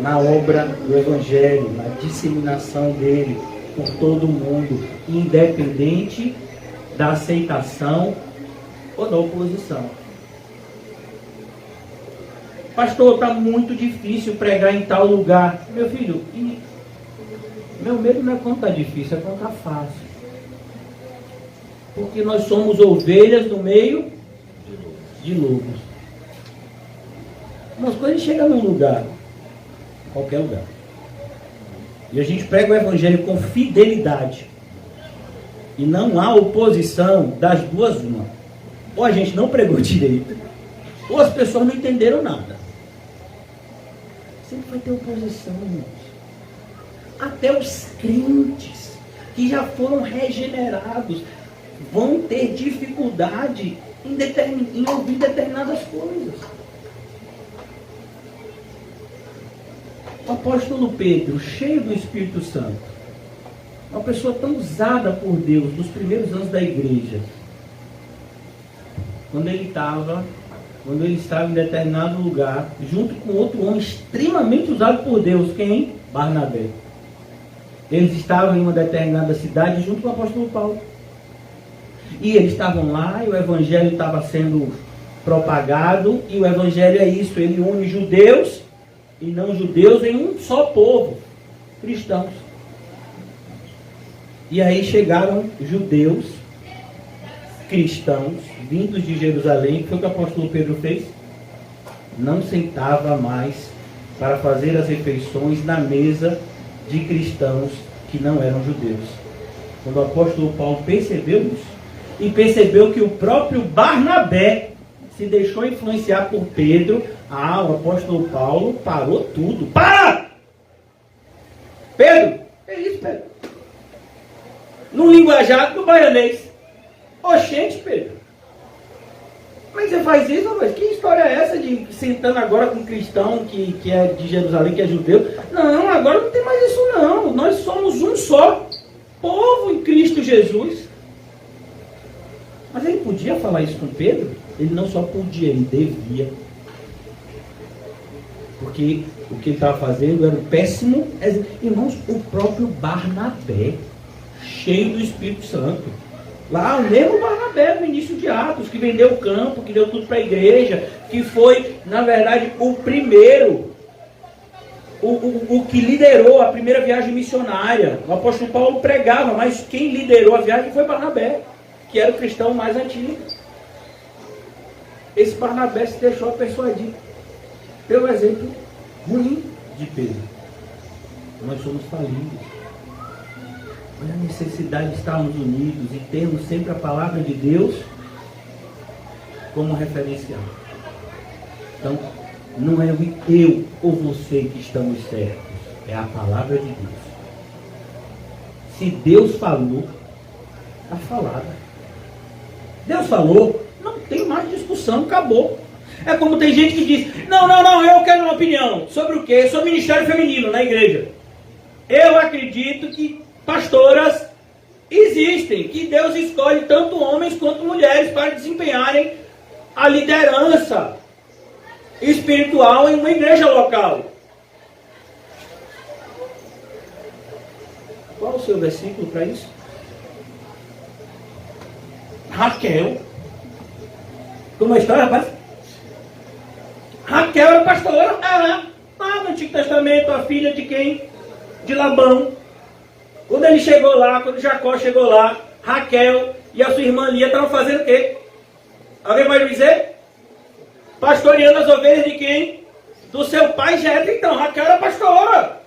na obra do Evangelho, na disseminação dele por todo o mundo, independente da aceitação ou da oposição. Pastor, está muito difícil pregar em tal lugar. Meu filho, meu medo não é quando está difícil, é quando está fácil. Porque nós somos ovelhas no meio de lobos. Mas quando a gente chega num lugar Qualquer lugar. E a gente prega o evangelho com fidelidade. E não há oposição das duas uma. Ou a gente não pregou direito, ou as pessoas não entenderam nada. Sempre vai ter oposição, irmãos. Até os crentes que já foram regenerados vão ter dificuldade em ouvir determinadas coisas. O apóstolo Pedro, cheio do Espírito Santo, uma pessoa tão usada por Deus nos primeiros anos da igreja, quando ele estava em determinado lugar, junto com outro homem extremamente usado por Deus, quem? Barnabé. Eles estavam em uma determinada cidade junto com o apóstolo Paulo. E eles estavam lá e o evangelho estava sendo propagado, e o evangelho é isso, ele une judeus e não judeus em um só povo, cristãos. E aí chegaram judeus, cristãos, vindos de Jerusalém. O que foi que o apóstolo Pedro fez? Não sentava mais para fazer as refeições na mesa de cristãos que não eram judeus. Quando o apóstolo Paulo percebeu isso, e percebeu que o próprio Barnabé se deixou influenciar por Pedro, o apóstolo Paulo parou tudo. Para! Pedro, é isso, Pedro? No linguajar do baianês. Oxente, Pedro. Mas você faz isso, mas que história é essa de sentando agora com um cristão que é de Jerusalém, que é judeu? Não, agora não tem mais isso não. Nós somos um só povo em Cristo Jesus. Mas ele podia falar isso com Pedro? Ele não só podia, ele devia. Porque o que ele estava fazendo era um péssimo exemplo. Irmãos, o próprio Barnabé, cheio do Espírito Santo. Lá, o mesmo Barnabé, no início de Atos, que vendeu o campo, que deu tudo para a igreja, que foi, na verdade, o primeiro, o que liderou a primeira viagem missionária. O apóstolo Paulo pregava, mas quem liderou a viagem foi Barnabé, que era o cristão mais antigo. Esse Barnabé se deixou persuadir pelo exemplo ruim de Pedro. Nós somos falidos. Olha a necessidade de estarmos unidos e termos sempre a palavra de Deus como referencial. Então, não é eu ou você que estamos certos, é a palavra de Deus. Se Deus falou, está falado. Deus falou, não tem mais discussão, acabou. É como tem gente que diz, não, eu quero uma opinião. Sobre o quê? Sobre o ministério feminino na igreja. Eu acredito que pastoras existem, que Deus escolhe tanto homens quanto mulheres para desempenharem a liderança espiritual em uma igreja local. Qual o seu versículo para isso? Raquel. Como é a história, rapaz? Raquel era pastora. No Antigo Testamento, a filha de quem? De Labão. Quando ele chegou lá, quando Jacó chegou lá, Raquel e a sua irmã Lia estavam fazendo o quê? Alguém pode dizer? Pastoreando as ovelhas de quem? Do seu pai Jetro. Então, Raquel era pastora.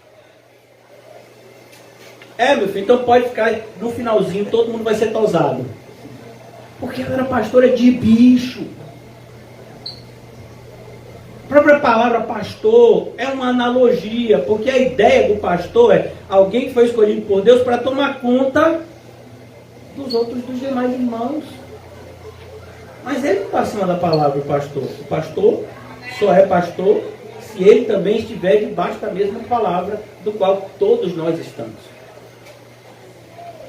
Meu filho, então pode ficar no finalzinho, todo mundo vai ser tosado. Porque ela era pastora de bicho. A própria palavra pastor é uma analogia, porque a ideia do pastor é alguém que foi escolhido por Deus para tomar conta dos demais irmãos. Mas ele não está acima da palavra, o pastor. O pastor só é pastor se ele também estiver debaixo da mesma palavra do qual todos nós estamos.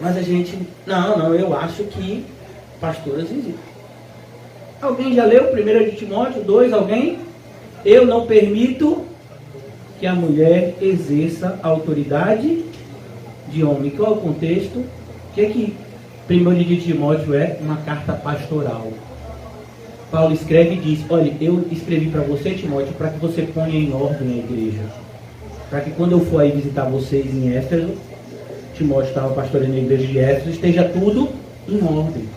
Mas a gente, eu acho que pastoras existem. Alguém já leu 1 de Timóteo 2? Alguém? Eu não permito que a mulher exerça a autoridade de homem. Qual é o contexto? O que é que 1 de Timóteo é? Uma carta pastoral. Paulo escreve e diz, olha, eu escrevi para você, Timóteo, para que você ponha em ordem a igreja. Para que quando eu for aí visitar vocês em Éfeso, Timóteo estava pastoreando a igreja de Éfeso, esteja tudo em ordem.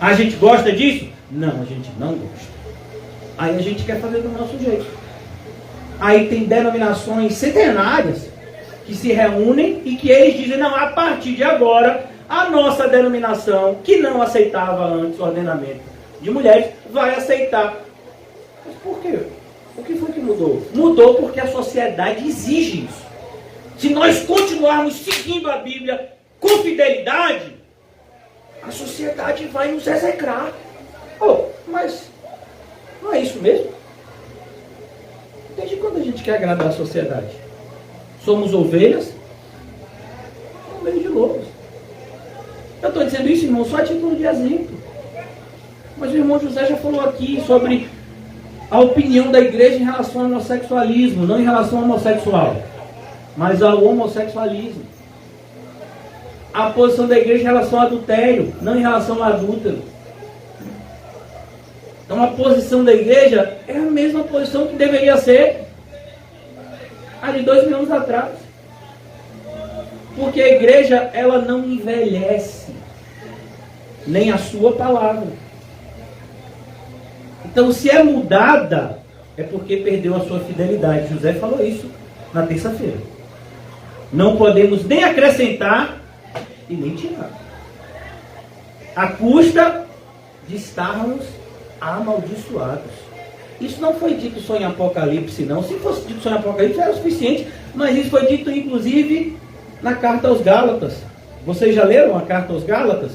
A gente gosta disso? Não, a gente não gosta. Aí a gente quer fazer do nosso jeito. Aí tem denominações centenárias que se reúnem e que eles dizem, não, a partir de agora, a nossa denominação, que não aceitava antes o ordenamento de mulheres, vai aceitar. Mas por quê? O que foi que mudou? Mudou porque a sociedade exige isso. Se nós continuarmos seguindo a Bíblia com fidelidade, a sociedade vai nos execrar. Oh, mas não é isso mesmo? Desde quando a gente quer agradar a sociedade? Somos ovelhas no meio de lobos. Eu estou dizendo isso, irmão, só a título de exemplo. Mas o irmão José já falou aqui sobre a opinião da igreja em relação ao homossexualismo, não em relação ao homossexual, mas ao homossexualismo. A posição da igreja em relação ao adultério, não em relação ao adúltero. Então a posição da igreja é a mesma posição que deveria ser a de 2000 anos atrás. Porque a igreja, ela não envelhece, nem a sua palavra. Então, se é mudada, é porque perdeu a sua fidelidade. José falou isso na terça-feira. Não podemos nem acrescentar e nem tirar. À custa de estarmos amaldiçoados. Isso não foi dito só em Apocalipse, não. Se fosse dito só em Apocalipse, era o suficiente. Mas isso foi dito, inclusive, na carta aos Gálatas. Vocês já leram a carta aos Gálatas?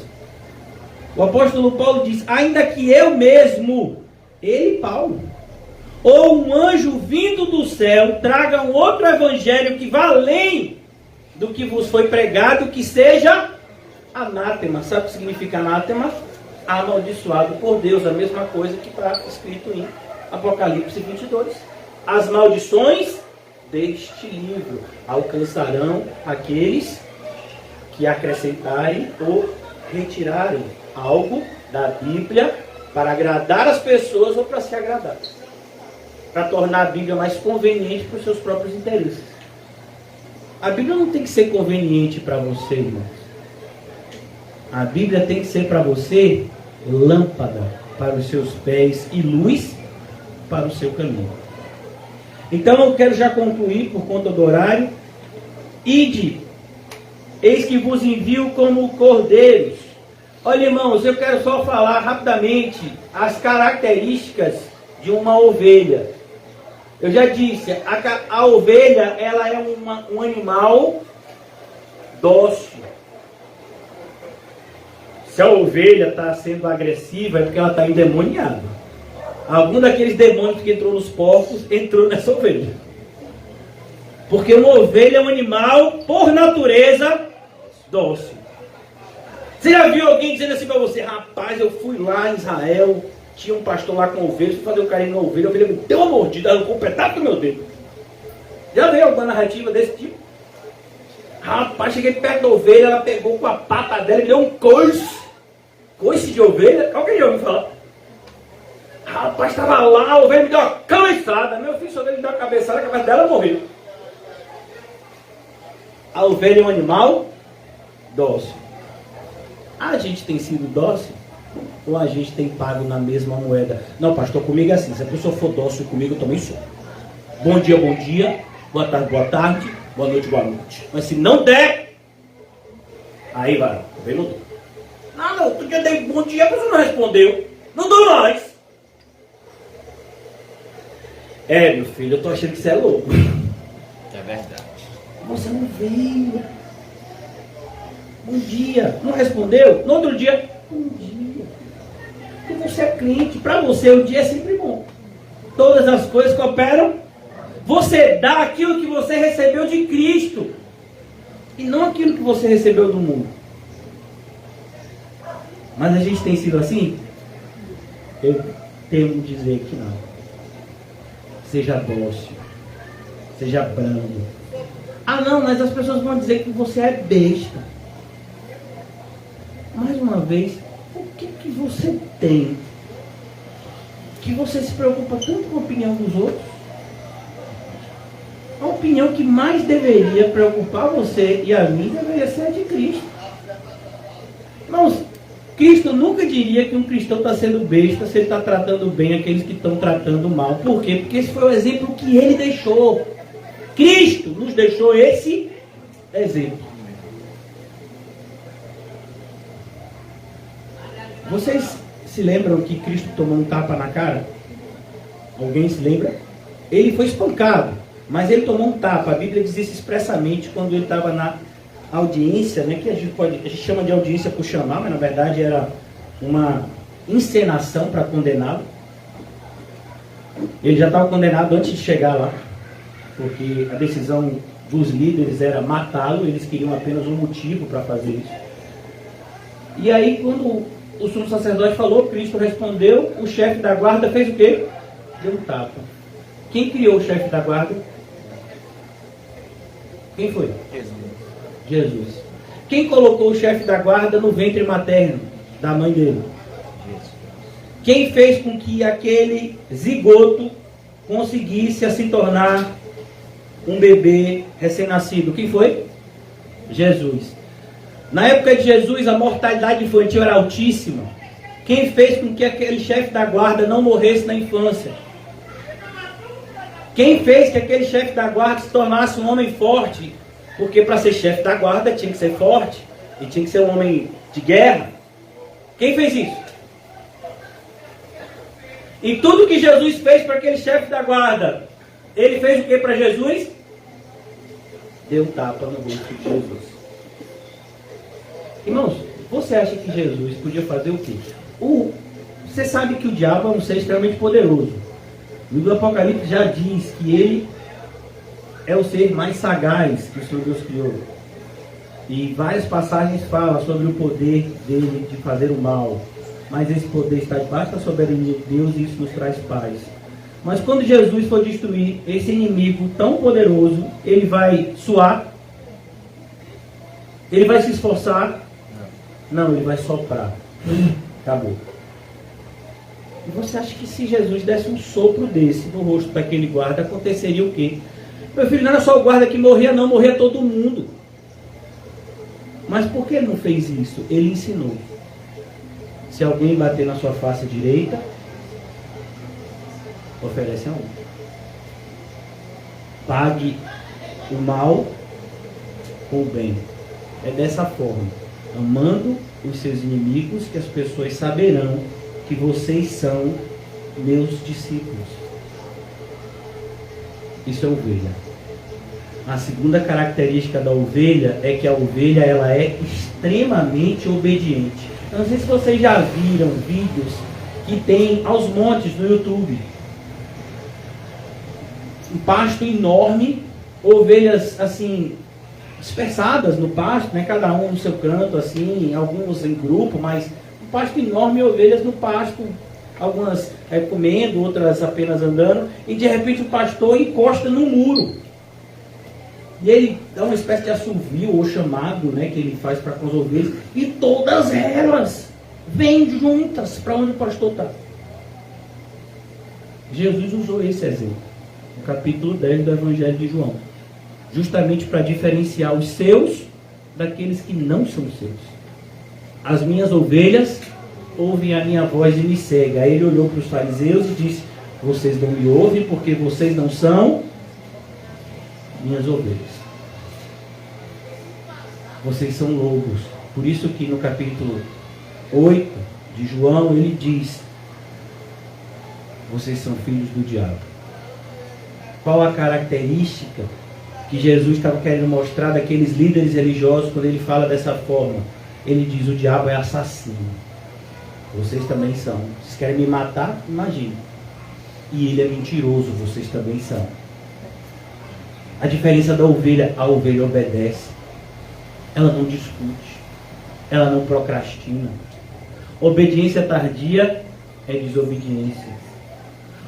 O apóstolo Paulo diz, ainda que eu mesmo, ele, Paulo, ou um anjo vindo do céu, traga um outro evangelho que vá além do que vos foi pregado, que seja anátema. Sabe o que significa anátema? Amaldiçoado por Deus. A mesma coisa que está escrito em Apocalipse 22. As maldições deste livro alcançarão aqueles que acrescentarem ou retirarem algo da Bíblia para agradar as pessoas ou para se agradar, para tornar a Bíblia mais conveniente para os seus próprios interesses. A Bíblia não tem que ser conveniente para você, irmãos. A Bíblia tem que ser para você lâmpada para os seus pés e luz para o seu caminho. Então eu quero já concluir por conta do horário. Ide, eis que vos envio como cordeiros. Olha, irmãos, eu quero só falar rapidamente as características de uma ovelha. Eu já disse, a ovelha, ela é um animal dócil. Se a ovelha está sendo agressiva, é porque ela está endemoniada. Algum daqueles demônios que entrou nos porcos, entrou nessa ovelha. Porque uma ovelha é um animal, por natureza, dócil. Você já viu alguém dizendo assim para você, rapaz, eu fui lá em Israel, tinha um pastor lá com ovelha, fui fazer um carinho na ovelha, a ovelha me deu uma mordida, arrancou um pedaço do meu dedo. Já viu alguma narrativa desse tipo? Rapaz, cheguei perto da ovelha, ela pegou com a pata dela e me deu um coice de ovelha. Qual que já ouviu falar? Rapaz, estava lá, a ovelha me deu uma cabeçada. Meu filho, se a ovelha me deu uma cabeçada, a cabeça dela morreu. A ovelha é um animal dócil. A gente tem sido dócil ou a gente tem pago na mesma moeda? Não, pastor, comigo é assim. Se a pessoa for dócil comigo, eu também sou. Bom dia, boa tarde, boa noite. Mas se não der, aí vai, também não dou. Não, outro dia dei bom dia, a pessoa não respondeu. Não dou mais. Meu filho, eu tô achando que você é louco. É verdade. Você não veio. Bom dia. Não respondeu? No outro dia, bom dia. Porque você é crente. Para você o dia é sempre bom. Todas as coisas cooperam. Você dá aquilo que você recebeu de Cristo. E não aquilo que você recebeu do mundo. Mas a gente tem sido assim? Eu temo dizer que não. Seja dócil. Seja brando. Ah não, mas as pessoas vão dizer que você é besta. Mais uma vez, o que você tem? Que você se preocupa tanto com a opinião dos outros? A opinião que mais deveria preocupar você e a mim deveria ser a de Cristo. Irmãos, Cristo nunca diria que um cristão está sendo besta se ele está tratando bem aqueles que estão tratando mal. Por quê? Porque esse foi o exemplo que ele deixou. Cristo nos deixou esse exemplo. Vocês se lembram que Cristo tomou um tapa na cara? Alguém se lembra? Ele foi espancado, mas ele tomou um tapa. A Bíblia diz isso expressamente quando ele estava na audiência, né, que a gente chama de audiência por chamar, mas na verdade era uma encenação para condená-lo. Ele já estava condenado antes de chegar lá, porque a decisão dos líderes era matá-lo, eles queriam apenas um motivo para fazer isso. E aí, quando o sumo sacerdote falou, Cristo respondeu, o chefe da guarda fez o quê? Deu um tapa. Quem criou o chefe da guarda? Quem foi? Jesus. Quem colocou o chefe da guarda no ventre materno da mãe dele? Jesus. Quem fez com que aquele zigoto conseguisse se tornar um bebê recém-nascido? Quem foi? Jesus. Na época de Jesus, a mortalidade infantil era altíssima. Quem fez com que aquele chefe da guarda não morresse na infância? Quem fez que aquele chefe da guarda se tornasse um homem forte? Porque para ser chefe da guarda tinha que ser forte e tinha que ser um homem de guerra. Quem fez isso? E tudo que Jesus fez para aquele chefe da guarda, ele fez o que para Jesus? Deu um tapa no rosto de Jesus. Irmãos, você acha que Jesus podia fazer o quê? Você sabe que o diabo é um ser extremamente poderoso. O livro do Apocalipse já diz que ele é o ser mais sagaz que o Senhor Deus criou. E várias passagens falam sobre o poder dele de fazer o mal. Mas esse poder está debaixo da soberania de Deus e isso nos traz paz. Mas quando Jesus for destruir esse inimigo tão poderoso, ele vai suar? Ele vai se esforçar? Não, ele vai soprar. Acabou. E você acha que se Jesus desse um sopro desse no rosto daquele guarda, aconteceria o quê? Meu filho, não era só o guarda que morria, não, morria todo mundo. Mas por que ele não fez isso? Ele ensinou. Se alguém bater na sua face direita, oferece a outra. Pague o mal com o bem. É dessa forma, amando os seus inimigos, que as pessoas saberão que vocês são meus discípulos. Isso é ovelha. A segunda característica da ovelha é que a ovelha ela é extremamente obediente. Não sei se vocês já viram vídeos que tem aos montes no YouTube. Um pasto enorme, ovelhas assim dispersadas no pasto, né? Cada um no seu canto, assim, alguns em grupo, mas um pasto enorme, ovelhas no pasto, algumas comendo, outras apenas andando, e de repente o pastor encosta no muro. E ele dá uma espécie de assovio ou chamado, né, que ele faz para com as ovelhas, e todas elas vêm juntas para onde o pastor está. Jesus usou esse exemplo no capítulo 10 do Evangelho de João, justamente para diferenciar os seus daqueles que não são seus. As minhas ovelhas ouvem a minha voz e me seguem. Aí ele olhou para os fariseus e disse: vocês não me ouvem porque vocês não são minhas ovelhas. Vocês são lobos. Por isso que no capítulo 8 de João ele diz: vocês são filhos do diabo. Qual a característica que Jesus estava querendo mostrar daqueles líderes religiosos quando ele fala dessa forma? Ele diz: o diabo é assassino. Vocês também são. Vocês querem me matar? Imagine. E ele é mentiroso. Vocês também são. A diferença da ovelha: a ovelha obedece. Ela não discute. Ela não procrastina. Obediência tardia é desobediência.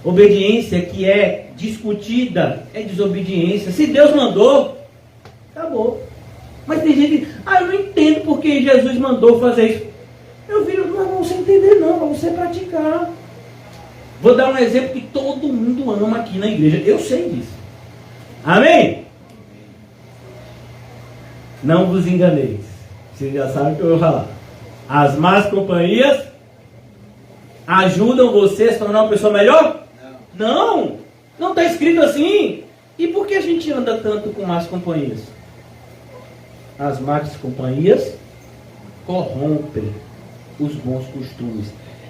Obediência que é discutida é desobediência. Se Deus mandou, acabou. Mas tem gente que, eu não entendo porque Jesus mandou fazer isso. Meu filho, não é para você entender não, é para você praticar. Vou dar um exemplo que todo mundo ama aqui na igreja. Eu sei disso. Amém? Não vos enganeis. Vocês já sabem o que eu vou falar. As más companhias ajudam você a se tornar uma pessoa melhor? Não. Não está escrito assim. E por que a gente anda tanto com más companhias? As más companhias corrompem os bons costumes.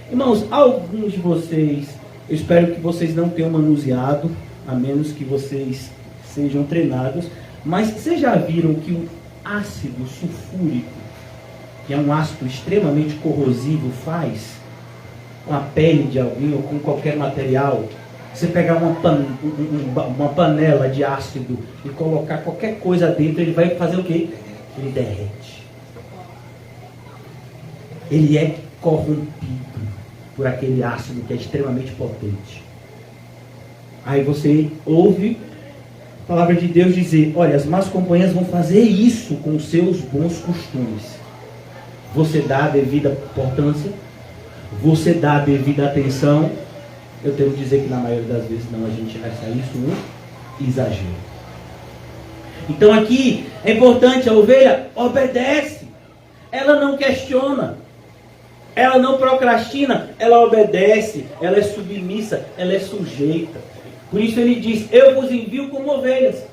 Irmãos, alguns de vocês, eu espero que vocês não tenham manuseado, a menos que vocês sejam treinados, mas vocês já viram que o ácido sulfúrico, que é um ácido extremamente corrosivo, faz com a pele de alguém ou com qualquer material? Você pegar uma panela de ácido e colocar qualquer coisa dentro, ele vai fazer o quê? Ele derrete. Ele é corrompido por aquele ácido que é extremamente potente. Aí você ouve a palavra de Deus dizer: olha, as más companhias vão fazer isso com os seus bons costumes. Você dá a devida importância, você dá a devida atenção. Eu tenho que dizer que na maioria das vezes não, a gente acha isso um exagero. Então aqui é importante, a ovelha obedece, ela não questiona, ela não procrastina, ela obedece, ela é submissa, ela é sujeita. Por isso ele diz: eu vos envio como ovelhas.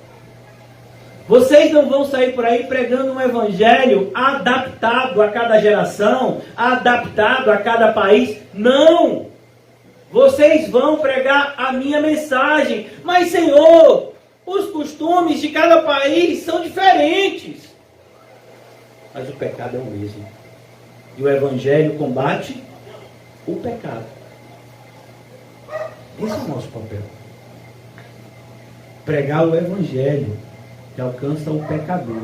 Vocês não vão sair por aí pregando um evangelho adaptado a cada geração, adaptado a cada país. Não! Vocês vão pregar a minha mensagem. Mas, Senhor, os costumes de cada país são diferentes. Mas o pecado é o mesmo. E o evangelho combate o pecado. Esse é o nosso papel. Pregar o evangelho que alcança o pecador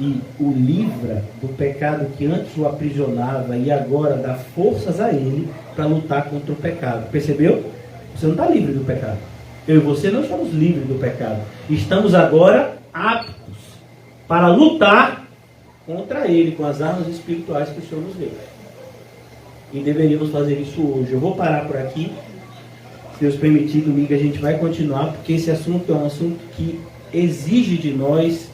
e o livra do pecado que antes o aprisionava e agora dá forças a ele para lutar contra o pecado. Percebeu? Você não está livre do pecado. Eu e você não estamos livres do pecado. Estamos agora aptos para lutar contra ele com as armas espirituais que o Senhor nos deu. E deveríamos fazer isso hoje. Eu vou parar por aqui. Se Deus permitir, domingo a gente vai continuar, porque esse assunto é um assunto que exige de nós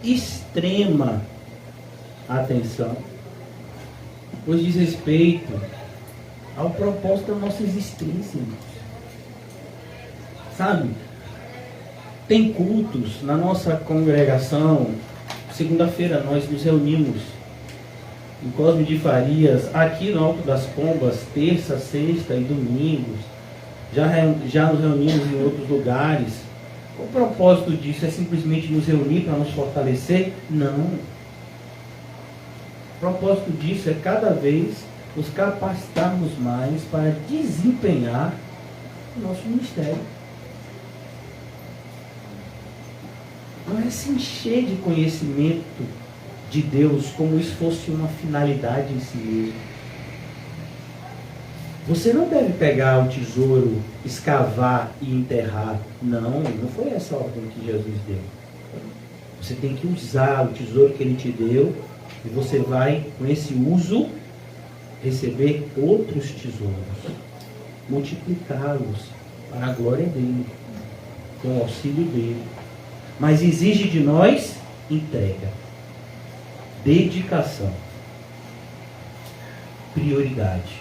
extrema atenção, pois diz respeito ao propósito da nossa existência, irmãos. Sabe? Tem cultos na nossa congregação. Segunda-feira nós nos reunimos em Cosme de Farias, aqui no Alto das Pombas, terça, sexta e domingos. Já nos reunimos em outros lugares. O propósito disso é simplesmente nos reunir para nos fortalecer? Não. O propósito disso é cada vez nos capacitarmos mais para desempenhar o nosso ministério. Não é se encher de conhecimento de Deus como isso fosse uma finalidade em si mesmo. Você não deve pegar o tesouro, escavar e enterrar. Não foi essa a ordem que Jesus deu. Você tem que usar o tesouro que Ele te deu e você vai, com esse uso, receber outros tesouros, multiplicá-los para a glória dEle, com o auxílio dEle. Mas exige de nós entrega, dedicação, prioridade.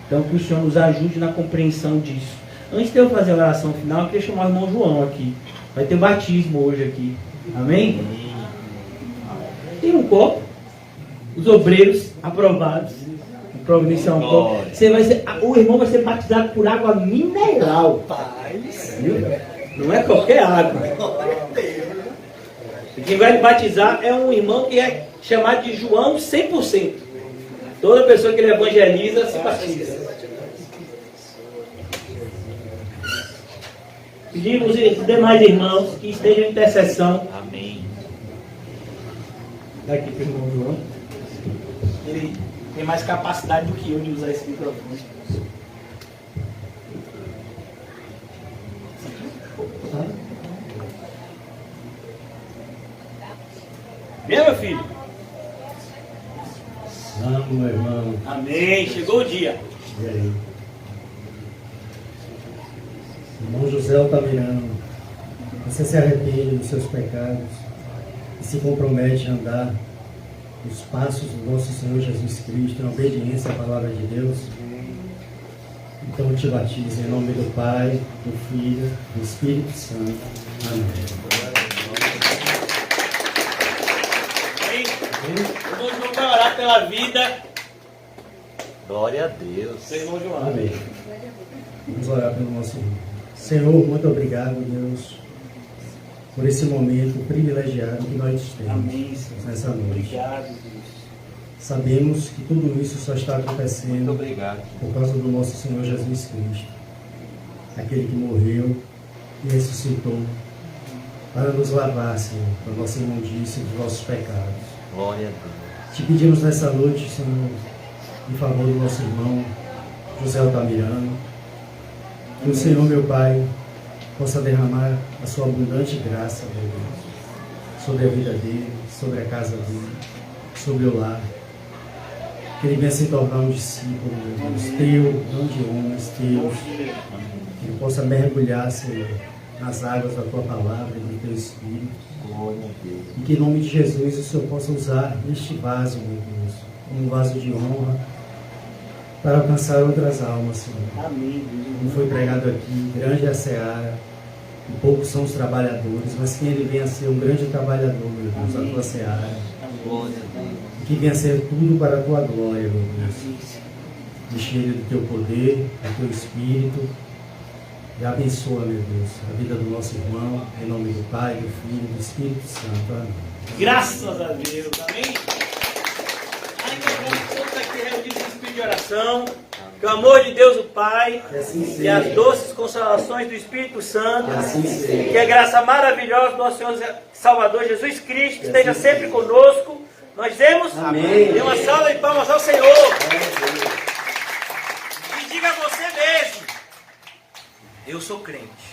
Então, que o Senhor nos ajude na compreensão disso. Antes de eu fazer a oração final, eu queria chamar o irmão João aqui. Vai ter batismo hoje aqui. Amém? Tem um copo. Os obreiros aprovados. Providenciar um copo. O irmão vai ser batizado por água mineral. Viu? Não é qualquer água. Quem vai batizar é um irmão que é chamado de João 100%. Toda pessoa que ele evangeliza se batiza. Pedimos os demais irmãos que estejam em intercessão. Amém. Daqui para o irmão João. Ele tem mais capacidade do que eu de usar esse microfone. Vem, meu filho. Vamos, meu irmão. Amém. Chegou o dia. E aí? Irmão José Altamirano, você se arrepende dos seus pecados e se compromete a andar os passos do nosso Senhor Jesus Cristo, em obediência à palavra de Deus. Então eu te batizo em nome do Pai, do Filho, do Espírito Santo. Amém. Irmão João vai orar pela vida. Glória a Deus. Seu irmão João. Amém. Vamos orar pelo nosso irmão. Senhor, muito obrigado, Deus, por esse momento privilegiado que nós temos Amém, Senhor. nessa noite. Obrigado, Deus. Sabemos que tudo isso só está Muito acontecendo obrigado. por causa do nosso Senhor Jesus Cristo, aquele que morreu e ressuscitou para nos lavar, Senhor, da nossa imundícia e dos nossos pecados. Glória a Deus. Te pedimos nessa noite, Senhor, em favor do nosso irmão José Altamirano, que o Senhor, meu Pai, possa derramar a sua abundante graça, meu Deus, sobre a vida dele, sobre a casa dele, sobre o lar. Que ele venha se tornar um discípulo, meu Deus, teu, não de homens, teus. Que ele possa mergulhar, Senhor, nas águas da tua palavra e do teu Espírito. Glória a Deus. E que em nome de Jesus o Senhor possa usar este vaso, meu Deus, como um vaso de honra, para alcançar outras almas, Senhor. Amém, Deus. Como foi pregado aqui, grande é a seara, e poucos são os trabalhadores, mas que ele venha a ser um grande trabalhador, meu Deus, da tua seara. Glória a Deus. E que venha a ser tudo para a tua glória, meu Deus. Enche ele do teu poder, do teu Espírito. E abençoa, meu Deus, a vida do nosso irmão, em nome do Pai, do Filho e do Espírito Santo. Amém. Graças a Deus. Amém? Ainda vamos todos aqui reunidos em espírito de oração. Que o amor de Deus, o Pai, Que assim e seja. as doces consolações do Espírito Santo, Que assim seja. que a graça maravilhosa do nosso Senhor Salvador Jesus Cristo esteja sempre conosco. Nós demos. Amém. Dê uma salva de palmas ao Senhor. E diga a você mesmo: eu sou crente.